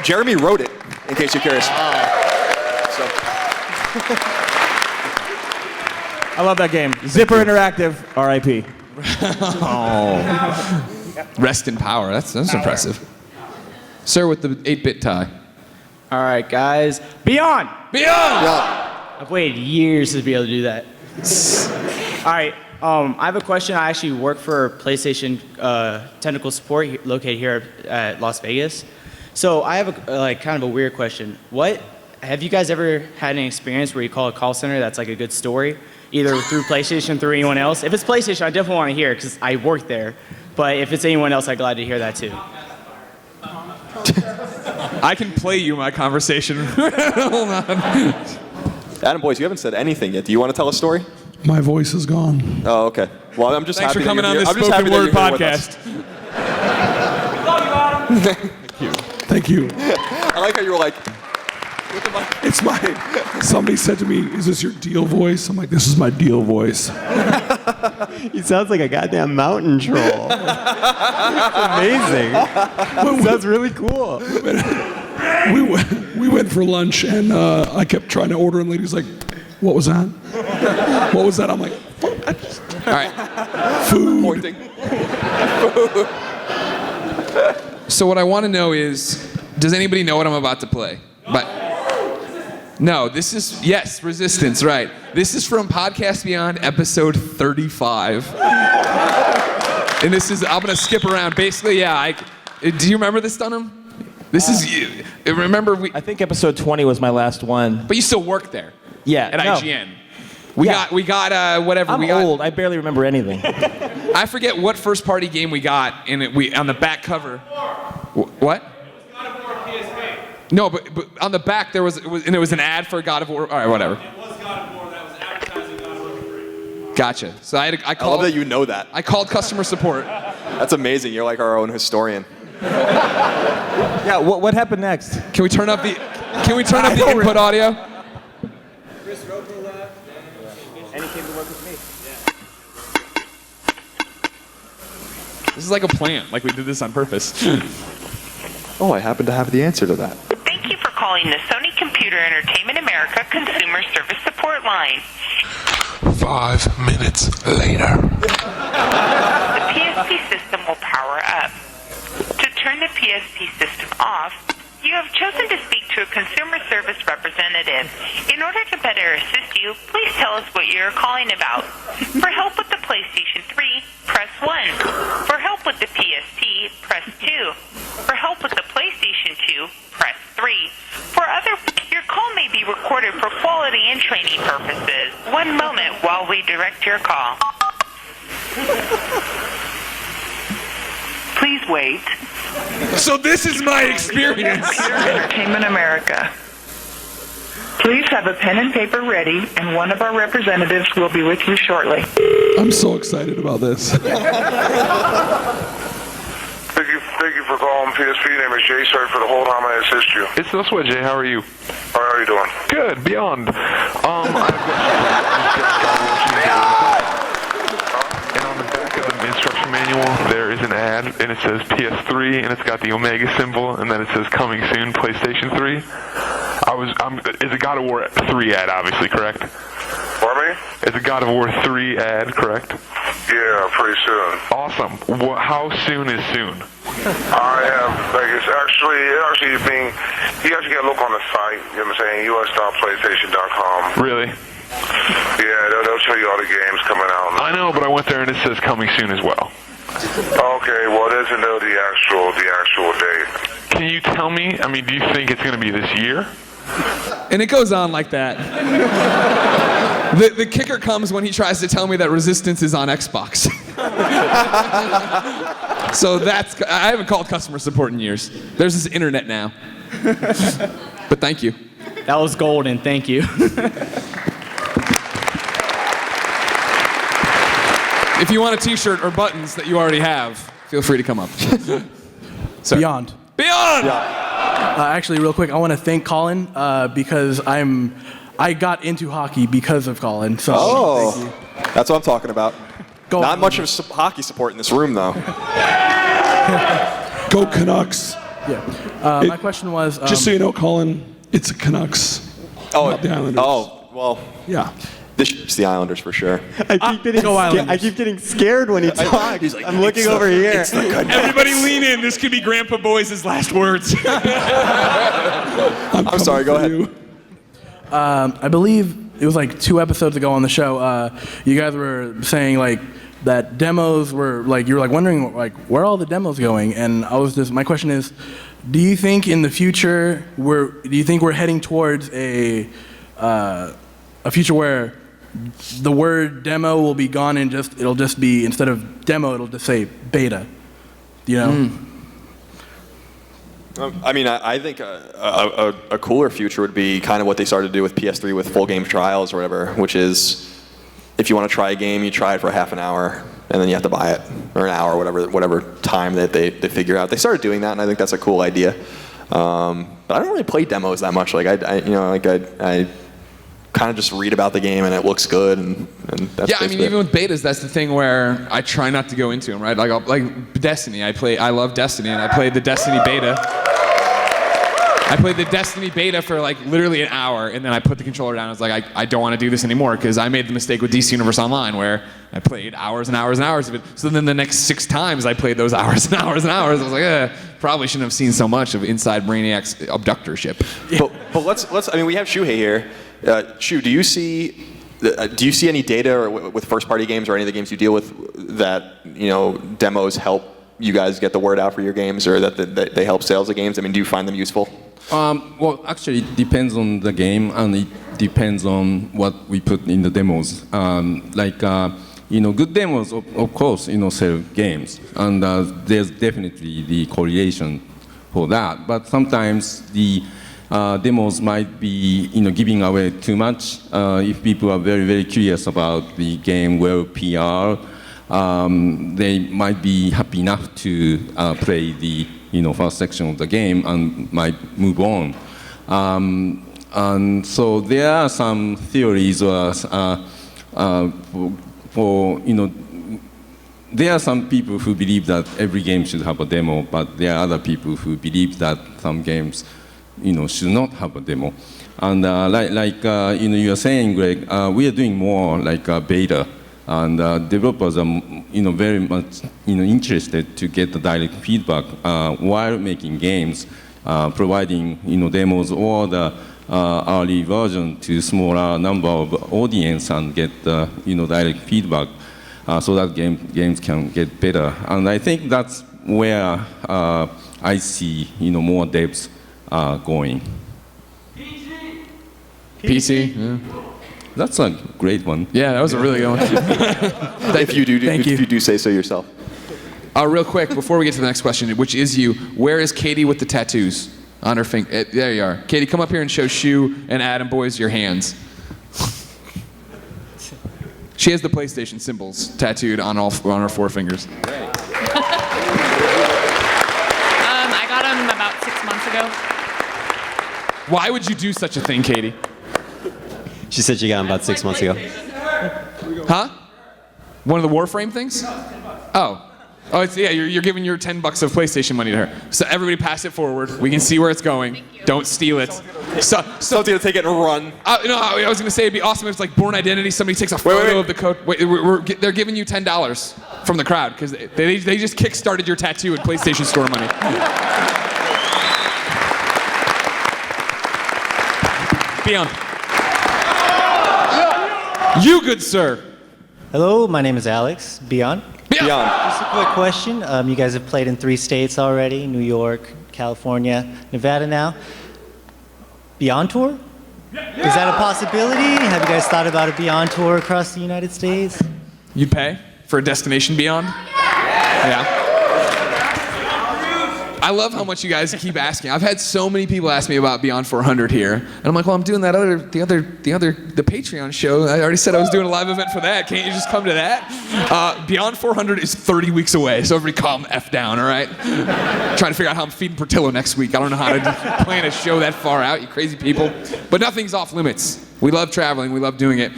Jeremy wrote it, in case you're curious. So. I love that game. Zipper Interactive, RIP. Oh. Rest in power. That's impressive. Sir with the 8-bit tie. All right, guys. Beyond! Beyond! I've waited years to be able to do that. All right. I have a question. I actually work for PlayStation technical support located here at Las Vegas. So I have kind of a weird question. Have you guys ever had an experience where you call a call center that's like a good story, either through PlayStation, through anyone else? If it's PlayStation, I definitely want to hear it because I work there. But if it's anyone else, I'm glad to hear that too. I can play you my conversation. Hold on. Adam Boyce, you haven't said anything yet. Do you want to tell a story? My voice is gone. Oh, okay. Well, I'm just Thanks happy for coming on this I'm just spoken happy word that you're here with podcast. Thank you. I like how you were like, It's my. Somebody said to me, "Is this your deal voice?" I'm like, "This is my deal voice." He sounds like a goddamn mountain troll. Amazing. Sounds really cool. We went for lunch and I kept trying to order and lady's like, "What was that? What was that?" I'm like, All right. "Food." pointing. So what I want to know is, does anybody know what I'm about to play? But no, this is, yes, Resistance, right. This is from Podcast Beyond, episode 35. And this is, I'm going to skip around. Basically, yeah, do you remember this, Dunham? This is, remember I think episode 20 was my last one. But you still work there. Yeah. At IGN. We got whatever. I'm old. I barely remember anything. I forget what first party game we got, and we on the back cover. What? No, but on the back there was an ad for God of War. All right, whatever. It was God of War that was advertising God of War 3. Gotcha. So I called. I love that you know that. I called customer support. That's amazing. You're like our own historian. Yeah. What happened next? Can we turn up the input audio? Chris Roper left, and he came to work with me. This is like a plant. Like we did this on purpose. Oh, I happen to have the answer to that. Thank you for calling the Sony Computer Entertainment America Consumer Service Support Line. 5 minutes later. The PSP system will power up. To turn the PSP system off, you have chosen to speak to a consumer service representative. In order to better assist you, please tell us what you're calling about. For help with the PlayStation 3, press 1. For help with the PSP, press 2. For help with the PlayStation 2, press 3. Your call may be recorded for quality and training purposes. One moment while we direct your call. Please wait. So this is my experience. Computer Entertainment America. Please have a pen and paper ready, and one of our representatives will be with you shortly. I'm so excited about this. Thank you for calling PSP. Name is Jay. Sorry for the hold. How may I assist you? It's this way, Jay. How are you? How are you doing? Good. Beyond. And on the back of the instruction manual, there is an ad, and it says PS3, and it's got the Omega symbol, and then it says coming soon, PlayStation 3. It's a God of War 3 ad, obviously, correct? Pardon me? It's a God of War 3 ad, correct? Yeah, pretty soon. Awesome. How soon is soon? I have, it's actually being, you guys can look on the site, you know what I'm saying, us.playstation.com. Really? Yeah, they'll show you all the games coming out. I know, but I went there and it says coming soon as well. Okay, well, it doesn't know the actual date. Can you tell me, do you think it's going to be this year? And it goes on like that. The kicker comes when he tries to tell me that Resistance is on Xbox. So I haven't called customer support in years. There's this internet now. But thank you. That was golden. Thank you. If you want a t-shirt or buttons that you already have, feel free to come up. Beyond. Beyond! Actually, real quick, I want to thank Colin because I got into hockey because of Colin. So thank you. That's what I'm talking about. Not much of hockey support in this room, though. Go Canucks. Yeah. My question was... just so you know, Colin, it's the Canucks. Not the Islanders. Oh, well. Yeah. It's the Islanders for sure. I keep getting scared when he talks. He's like, I'm looking over here. Everybody lean in. This could be Grandpa Boys' last words. I'm sorry, go ahead. I believe it was like 2 episodes ago on the show, you guys were saying like that demos were like, you were like wondering like where are all the demos going? And my question is, do you think in the future we're heading towards a future where the word demo will be gone and it'll just be, instead of demo, it'll just say beta, you know? I mean, I think a cooler future would be kind of what they started to do with PS3 with full game trials or whatever, which is if you want to try a game, you try it for half an hour, and then you have to buy it, or an hour, whatever time that they figure out. They started doing that, and I think that's a cool idea. But I don't really play demos that much. Like I kind of just read about the game and it looks good, and that's yeah. I mean, even with betas, that's the thing where I try not to go into them, right? Like Destiny, I love Destiny, and I played the Destiny beta. I played the Destiny beta for like literally an hour, and then I put the controller down. I was like, I don't want to do this anymore, because I made the mistake with DC Universe Online where I played hours and hours and hours of it. So then the next 6 times I played those hours and hours and hours, I was like, probably shouldn't have seen so much of Inside Brainiac's abductorship. But let's. I mean, we have Shuhei here. Shu, do you see any data or with first-party games or any of the games you deal with that demos help you guys get the word out for your games, or that they help sales of games? I mean, do you find them useful? Well, actually, it depends on the game, and it depends on what we put in the demos. Good demos, of course, sell games, and there's definitely the correlation for that. But sometimes the demos might be, giving away too much. If people are very, very curious about the game, PR, they might be happy enough to play the first section of the game and might move on. And so there are some theories there are some people who believe that every game should have a demo, but there are other people who believe that some games should not have a demo. And you are saying, Greg, we are doing more like a beta. And developers are, very much, interested to get the direct feedback while making games, providing, demos or the early version to smaller number of audience and get, direct feedback, so that games can get better. And I think that's where I see, more devs going. PC. Yeah. That's a great one. Yeah, that was a really good one. If you do say so yourself. Real quick, before we get to the next question, which is you, where is Katie with the tattoos on her finger? There you are. Katie, come up here and show Shu and Adam boys your hands. She has the PlayStation symbols tattooed on her 4 fingers. I got them about 6 months ago. Why would you do such a thing, Katie? She said she got them about 6 months ago. Huh? One of the Warframe things? Oh, it's, yeah, you're giving your $10 of PlayStation money to her. So everybody pass it forward. We can see where it's going. Don't steal it. Someone's gonna take it and run. No, I was gonna say it'd be awesome if it's like Born Identity. Somebody takes a photo of the code. Wait, they're giving you $10 from the crowd because they just kickstarted your tattoo with PlayStation Store money. Beyond. You, good sir. Hello, my name is Alex. Beyond. Beyond. Just a quick question. You guys have played in 3 states already: New York, California, Nevada now. Beyond tour? Is that a possibility? Have you guys thought about a Beyond tour across the United States? You'd pay for a destination Beyond? Yeah. I love how much you guys keep asking. I've had so many people ask me about Beyond 400 here, and I'm like, well, I'm doing that the Patreon show. I already said I was doing a live event for that. Can't you just come to that? Beyond 400 is 30 weeks away, so everybody calm the F down, all right? Trying to figure out how I'm feeding Portillo next week. I don't know how to plan a show that far out, you crazy people. But nothing's off limits. We love traveling. We love doing it.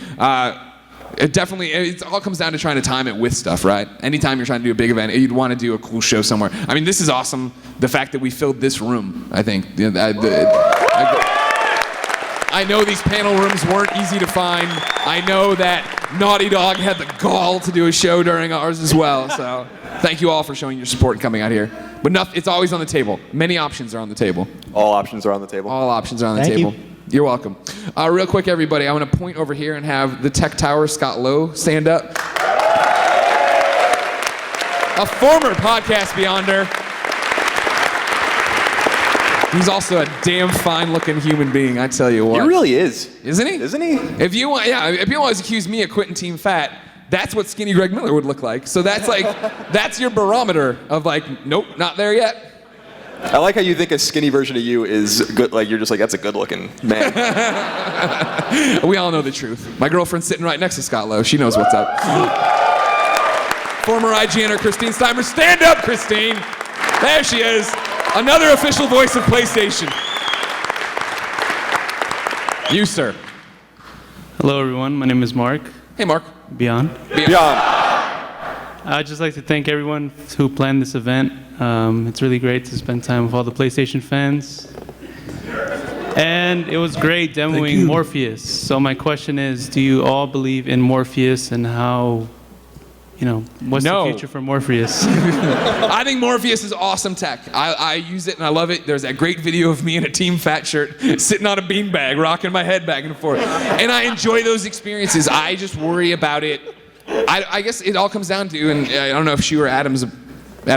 It all comes down to trying to time it with stuff, right? Anytime you're trying to do a big event, you'd want to do a cool show somewhere. I mean, this is awesome. The fact that we filled this room, I think. I know these panel rooms weren't easy to find. I know that Naughty Dog had the gall to do a show during ours as well. So thank you all for showing your support and coming out here. But it's always on the table. Many options are on the table. All options are on the table. All options are on the table. You're welcome. Real quick, everybody, I want to point over here and have the Tech Tower, Scott Lowe, stand up. A former Podcast Beyonder. He's also a damn fine-looking human being, I tell you what. He really is. Isn't he? Isn't he? If you always accuse me of quitting Team Fat, that's what skinny Greg Miller would look like. So that's your barometer of like, nope, not there yet. I like how you think a skinny version of you is good. Like you're just like, that's a good-looking man. We all know the truth. My girlfriend's sitting right next to Scott Lowe. She knows what's up. Former IGNer Christine Steimer, stand up, Christine. There she is. Another official voice of PlayStation. You, sir. Hello, everyone. My name is Mark. Hey, Mark. Beyond. I'd just like to thank everyone who planned this event. It's really great to spend time with all the PlayStation fans. And it was great demoing Morpheus. So my question is, do you all believe in Morpheus and how, what's the future for Morpheus? I think Morpheus is awesome tech. I use it and I love it. There's that great video of me in a Team Fat shirt sitting on a beanbag, rocking my head back and forth. And I enjoy those experiences. I just worry about it. I guess it all comes down to, and I don't know if Shu or Adam's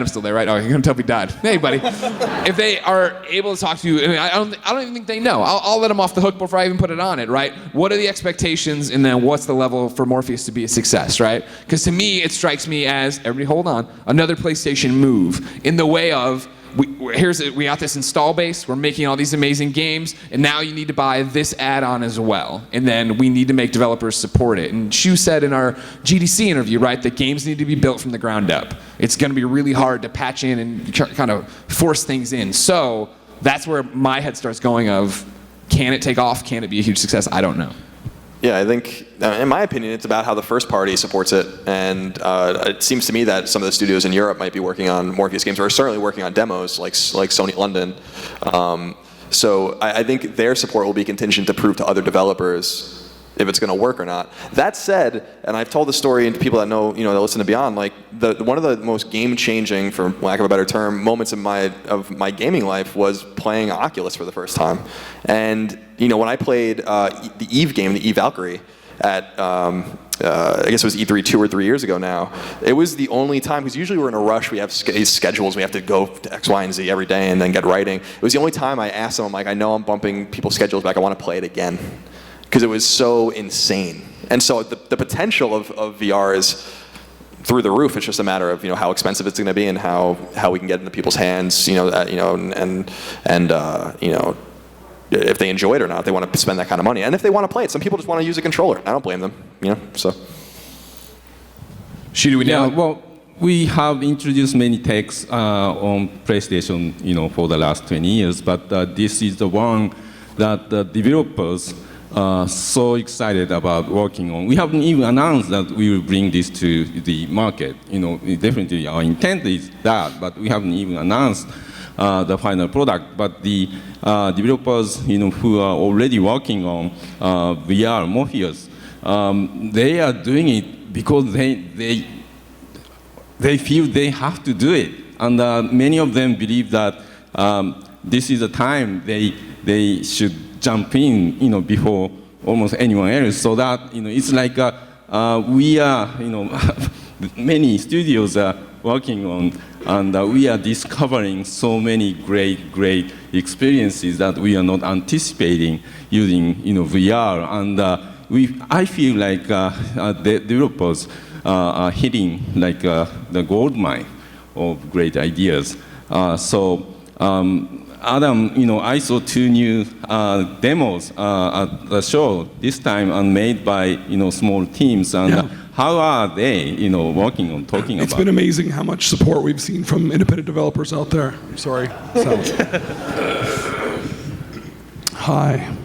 still there, right? Oh, you're gonna tell me he died. Hey, buddy. If they are able to talk to you, I don't even think they know. I'll let them off the hook before I even put it on it, right? What are the expectations, and then what's the level for Morpheus to be a success, right? Because to me, it strikes me as, everybody hold on, another PlayStation move in the way of, we got this install base, we're making all these amazing games, and now you need to buy this add-on as well. And then we need to make developers support it. And Shu said in our GDC interview, right, that games need to be built from the ground up. It's going to be really hard to patch in and kind of force things in. So that's where my head starts going of, can it take off? Can it be a huge success? I don't know. Yeah, I think, in my opinion, it's about how the first party supports it. And it seems to me that some of the studios in Europe might be working on Morpheus games, or are certainly working on demos, like Sony London. So I think their support will be contingent to prove to other developers if it's going to work or not. That said, and I've told the story to people that know, that listen to Beyond, like one of the most game-changing, for lack of a better term, moments of my gaming life was playing Oculus for the first time. And when I played the Eve game, the Eve Valkyrie, at I guess it was E3 2 or 3 years ago now, it was the only time, because usually we're in a rush, we have these schedules, we have to go to X, Y, and Z every day and then get writing. It was the only time I asked them, I'm like, I know I'm bumping people's schedules back, I want to play it again. Because it was so insane. And so the potential of VR is through the roof. It's just a matter of how expensive it's going to be and how we can get it into people's hands. And if they enjoy it or not, they want to spend that kind of money. And if they want to play it, some people just want to use a controller. I don't blame them. So. Well, we have introduced many techs on PlayStation, for the last 20 years. But this is the one that the developers so excited about working on. We haven't even announced that we will bring this to the market. Definitely our intent is that, but we haven't even announced the final product. But the developers, who are already working on VR Morpheus, they are doing it because they feel they have to do it, and many of them believe that this is the time they should jump in, before almost anyone else. So that, it's like we are, many studios are working on, and we are discovering so many great experiences that we are not anticipating using, VR. And I feel like the developers are hitting like the gold mine of great ideas. So Adam, I saw 2 new demos at the show this time and made by small teams. And how are they, working on talking It's about? been amazing how much support we've seen from independent developers out there. I'm sorry. Hi.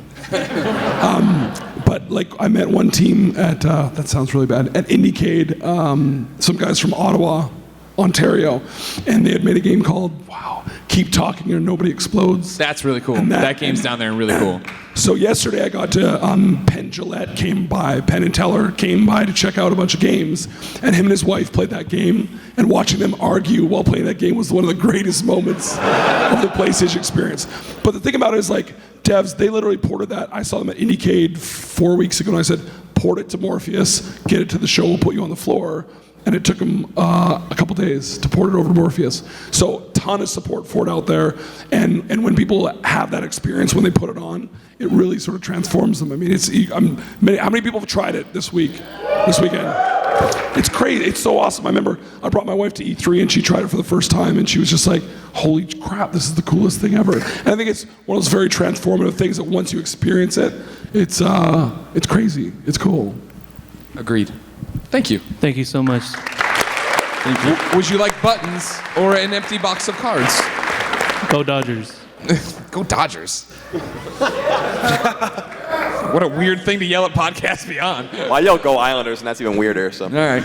But like I met one team at that sounds really bad at Indiecade, some guys from Ottawa, Ontario, and they had made a game called Keep Talking or Nobody Explodes. That's really cool. That game's down there and really cool. So yesterday I got to Penn Jillette came by, Penn and Teller came by to check out a bunch of games, and him and his wife played that game, and watching them argue while playing that game was one of the greatest moments of the PlayStation experience. But the thing about it is like devs, they literally ported that. I saw them at Indiecade 4 weeks ago and I said, port it to Morpheus, get it to the show, we'll put you on the floor. And it took them a couple days to port it over to Morpheus. So ton of support for it out there. And when people have that experience, when they put it on, it really sort of transforms them. I mean, how many people have tried it this weekend? It's crazy. It's so awesome. I remember I brought my wife to E3 and she tried it for the first time and she was just like, holy crap, this is the coolest thing ever. And I think it's one of those very transformative things that once you experience it, it's crazy. It's cool. Agreed. Thank you. Thank you so much. Thank you. Would you like buttons or an empty box of cards? Go Dodgers. Go Dodgers. What a weird thing to yell at Podcast Beyond. Well, I yell Go Islanders, and that's even weirder. So. All right.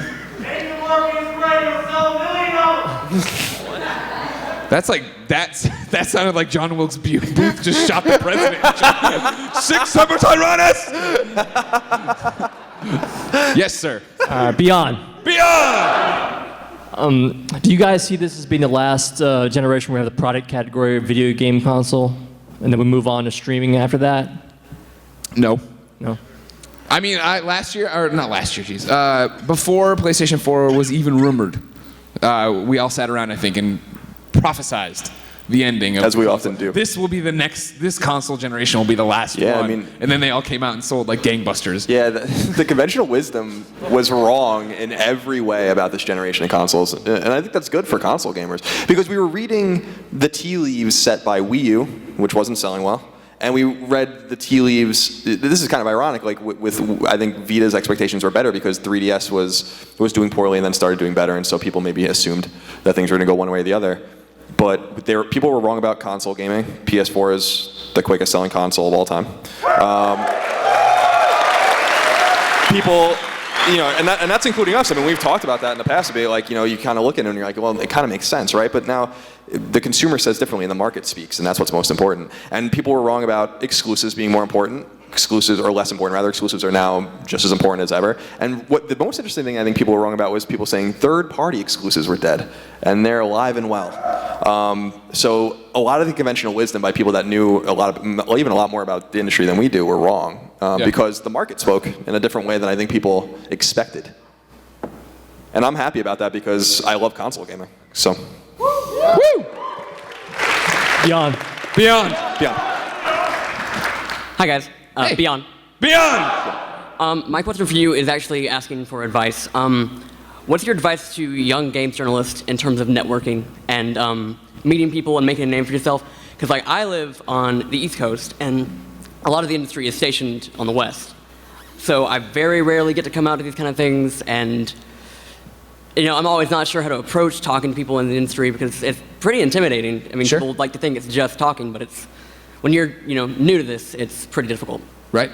That sounded like John Wilkes Booth just shot the president. 6 summertime runners. Yes, sir. Beyond. Beyond! Do you guys see this as being the last generation where we have the product category of video game console, and then we move on to streaming after that? No. No. I mean, before PlayStation 4 was even rumored, we all sat around, I think, and prophesized the ending of as we often do. This console generation will be the last one. I mean, and then they all came out and sold like gangbusters. Yeah, the conventional wisdom was wrong in every way about this generation of consoles. And I think that's good for console gamers. Because we were reading the tea leaves set by Wii U, which wasn't selling well. And we read the tea leaves, this is kind of ironic, like with I think Vita's expectations were better because 3DS was doing poorly and then started doing better. And so people maybe assumed that things were going to go one way or the other. But people were wrong about console gaming. PS4 is the quickest selling console of all time. People, and that's including us. I mean, we've talked about that in the past a bit. Like, you kind of look at it and you're like, well, it kind of makes sense, right? But now the consumer says differently and the market speaks, and that's what's most important. And people were wrong about exclusives being more important. Exclusives are less important, rather. Exclusives are now just as important as ever. And what the most interesting thing I think people were wrong about was people saying third-party exclusives were dead, and they're alive and well. So a lot of the conventional wisdom by people that knew even a lot more about the industry than we do were wrong, because the market spoke in a different way than I think people expected. And I'm happy about that because I love console gaming. So. Woo! Beyond. Hi guys. Hey. Beyond. My question for you is actually asking for advice. What's your advice to young games journalists in terms of networking and meeting people and making a name for yourself? Because I live on the East Coast and a lot of the industry is stationed on the West. So I very rarely get to come out to these kind of things, and I'm always not sure how to approach talking to people in the industry because it's pretty intimidating. I mean, Sure. people like to think it's just talking, but when you're new to this, it's pretty difficult. Right?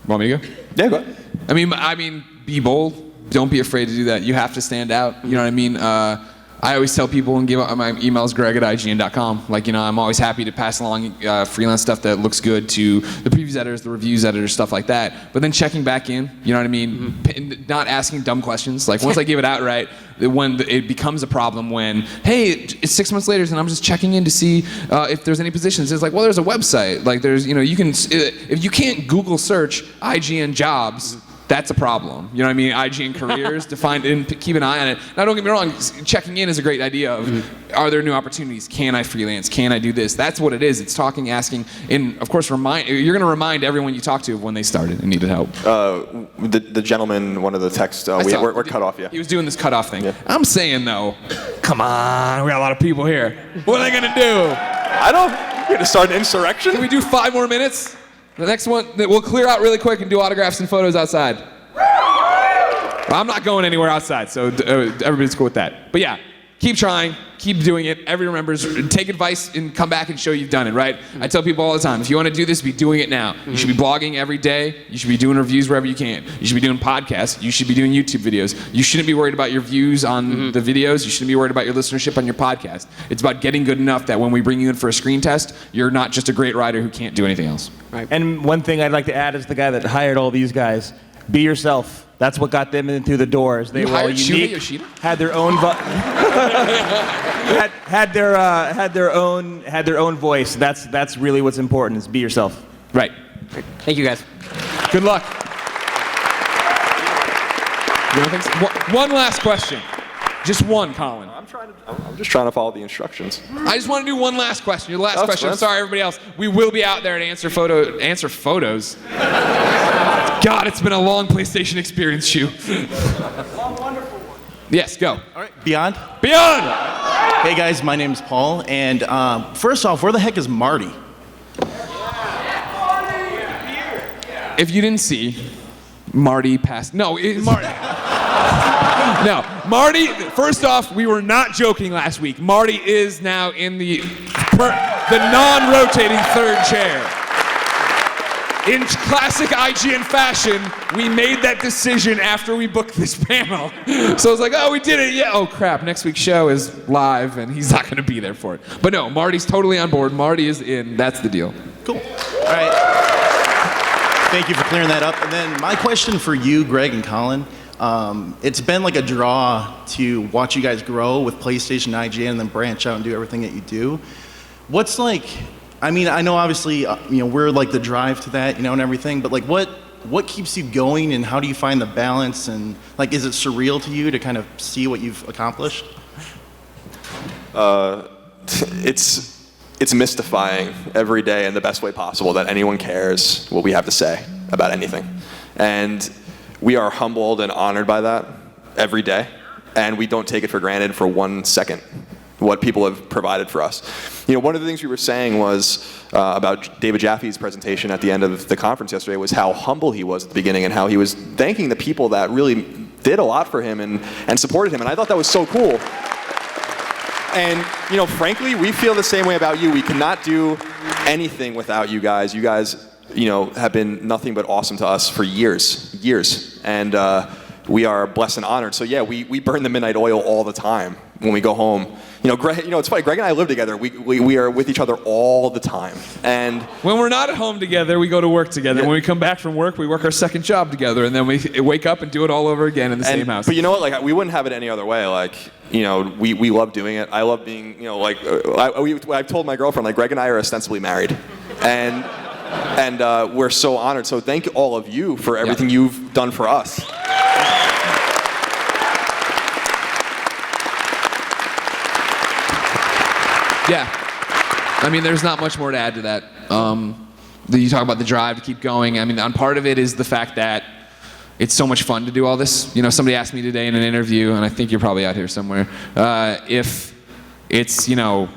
Want me to go? Yeah, go ahead. I mean, be bold. Don't be afraid to do that. You have to stand out. You know what I mean? I always tell people and give out my emails, greg@ign.com. I'm always happy to pass along freelance stuff that looks good to the previews editors, the reviews editors, stuff like that. But then checking back in, you know what I mean? Mm-hmm. Not asking dumb questions. Like once I give it out right, when it becomes a problem when, hey, it's 6 months later and I'm just checking in to see if there's any positions. It's like, well, there's a website. Like there's, you can, if you can't Google search IGN jobs, that's a problem. You know what I mean? IGN careers, define and keep an eye on it. Now, don't get me wrong, checking in is a great idea of, are there new opportunities? Can I freelance? Can I do this? That's what it is. It's talking, asking, and of course, you're going to remind everyone you talk to of when they started and needed help. The gentleman, one of the texts, we're cut off, yeah. He was doing this cutoff thing. Yeah. I'm saying, though, come on, we got a lot of people here. What are they going to do? We're going to start an insurrection? Can we do 5 more minutes? The next one, we'll clear out really quick and do autographs and photos outside. I'm not going anywhere outside, so everybody's cool with that. But yeah, keep trying, keep doing it. Everyone remembers, take advice and come back and show you've done it, right? I tell people all the time, if you want to do this, be doing it now. You should be blogging every day. You should be doing reviews wherever you can. You should be doing podcasts. You should be doing YouTube videos. You shouldn't be worried about your views on the videos. You shouldn't be worried about your listenership on your podcast. It's about getting good enough that when we bring you in for a screen test, you're not just a great writer who can't do anything else. Right. And one thing I'd like to add is the guy that hired all these guys, be yourself. That's what got them in through the doors. They were all unique. Shuhei Yoshida? Had their own had their own voice. That's really what's important, is be yourself. Right. Thank you, guys. Good luck. One last question. Just one, Colin. I'm just trying to follow the instructions. I just want to do one last question. Your last question. I'm sorry, everybody else. We will be out there to answer photos. God, it's been a long PlayStation experience, Shu. Wonderful one. Yes, go. All right, Beyond? Beyond! Hey guys, my name's Paul, and first off, where the heck is Marty? If you didn't see, Marty passed. No, Marty. No, Marty, first off, we were not joking last week. Marty is now in the non-rotating third chair. In classic IGN fashion, we made that decision after we booked this panel. So I was like, oh, we did it, yeah. Oh, crap, next week's show is live, and he's not going to be there for it. But no, Marty's totally on board. Marty is in. That's the deal. Cool. All right. Thank you for clearing that up. And then my question for you, Greg and Colin, it's been like a draw to watch you guys grow with PlayStation and IGN and then branch out and do everything that you do. What's like... I mean, I know obviously, we're like the drive to that, and everything, but like what keeps you going, and how do you find the balance, and like, is it surreal to you to kind of see what you've accomplished? It's mystifying every day in the best way possible that anyone cares what we have to say about anything. And we are humbled and honored by that every day, and we don't take it for granted for 1 second. What people have provided for us. One of the things we were saying was about David Jaffe's presentation at the end of the conference yesterday was how humble he was at the beginning and how he was thanking the people that really did a lot for him and supported him. And I thought that was so cool. And, frankly, we feel the same way about you. We cannot do anything without you guys. You guys, have been nothing but awesome to us for years. And we are blessed and honored. So yeah, we burn the midnight oil all the time when we go home. Greg, it's funny, Greg and I live together. We are with each other all the time. And when we're not at home together, we go to work together. Yeah. When we come back from work, we work our second job together, and then we wake up and do it all over again in the same house. But you know what? Like, we wouldn't have it any other way. Like, we love doing it. I love being, I've told my girlfriend, like, Greg and I are ostensibly married. And we're so honored. So thank all of you for everything you've done for us. Yeah, I mean, there's not much more to add to that. You talk about the drive to keep going. I mean, part of it is the fact that it's so much fun to do all this. Somebody asked me today in an interview, and I think you're probably out here somewhere, if it's, how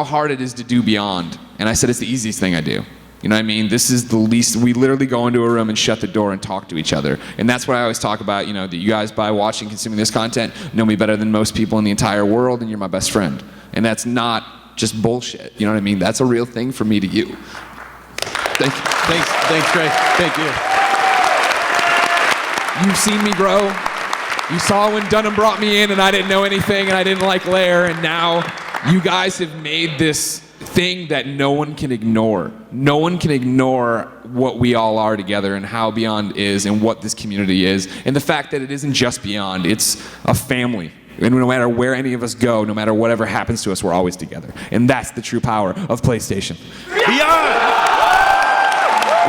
hard it is to do Beyond. And I said, it's the easiest thing I do. You know what I mean? This is the least, we literally go into a room and shut the door and talk to each other. And that's what I always talk about, that you guys, by watching, consuming this content, know me better than most people in the entire world, and you're my best friend. And that's not just bullshit. You know what I mean? That's a real thing from me to you. Thank you. Thanks, Greg. Thank you. You've seen me grow. You saw when Dunham brought me in and I didn't know anything and I didn't like Lair, and now you guys have made this thing that no one can ignore. No one can ignore what we all are together and how Beyond is and what this community is. And the fact that it isn't just Beyond, it's a family. And no matter where any of us go, no matter whatever happens to us, we're always together. And that's the true power of PlayStation. Beyond!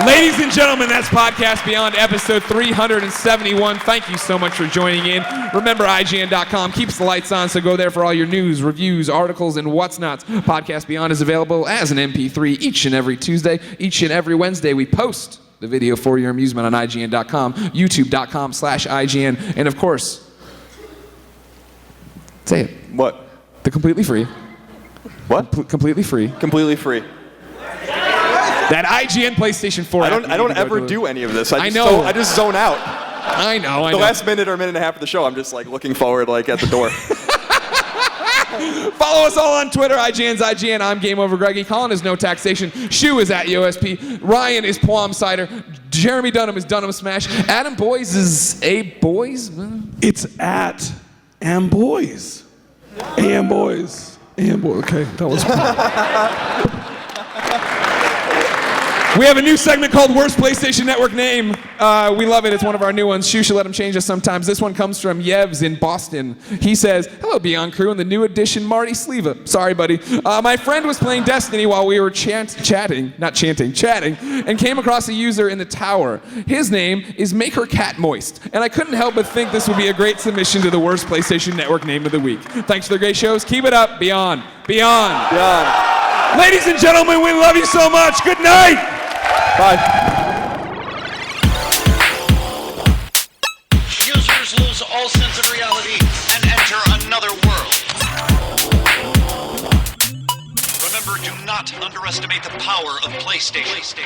Ladies and gentlemen, that's Podcast Beyond episode 371. Thank you so much for joining in. Remember, ign.com keeps the lights on, so go there for all your news, reviews, articles, and what's nots. Podcast Beyond is available as an MP3 each and every Tuesday. Each and every Wednesday, we post the video for your amusement on ign.com, youtube.com/ign, and of course, say it. What? The completely free. What? Completely free. Completely free. That IGN PlayStation 4. I don't ever do any of this. I know. I just zone out. I know. The last minute or minute and a half of the show, I'm just like looking forward, like at the door. Follow us all on Twitter. IGN's IGN. I'm Game Over Greggy. Colin is No Taxation. Shu is at USP. Ryan is Plum Cider. Jeremy Dunham is Dunham Smash. Adam Boys is A Boys. It's at Am Boys. AM Boys. AM Boys. Okay, that was. We have a new segment called Worst PlayStation Network Name. We love it. It's one of our new ones. Shu should let him change us sometimes. This one comes from Yevs in Boston. He says, "Hello, Beyond Crew and the new edition Marty Sleva." Sorry, buddy. My friend was playing Destiny while we were chatting, and came across a user in the tower. His name is Make Her Cat Moist, and I couldn't help but think this would be a great submission to the Worst PlayStation Network Name of the Week. Thanks for the great shows. Keep it up. Beyond. Beyond. Beyond. Ladies and gentlemen, we love you so much. Good night. Bye. Users lose all sense of reality and enter another world. Remember, do not underestimate the power of PlayStation.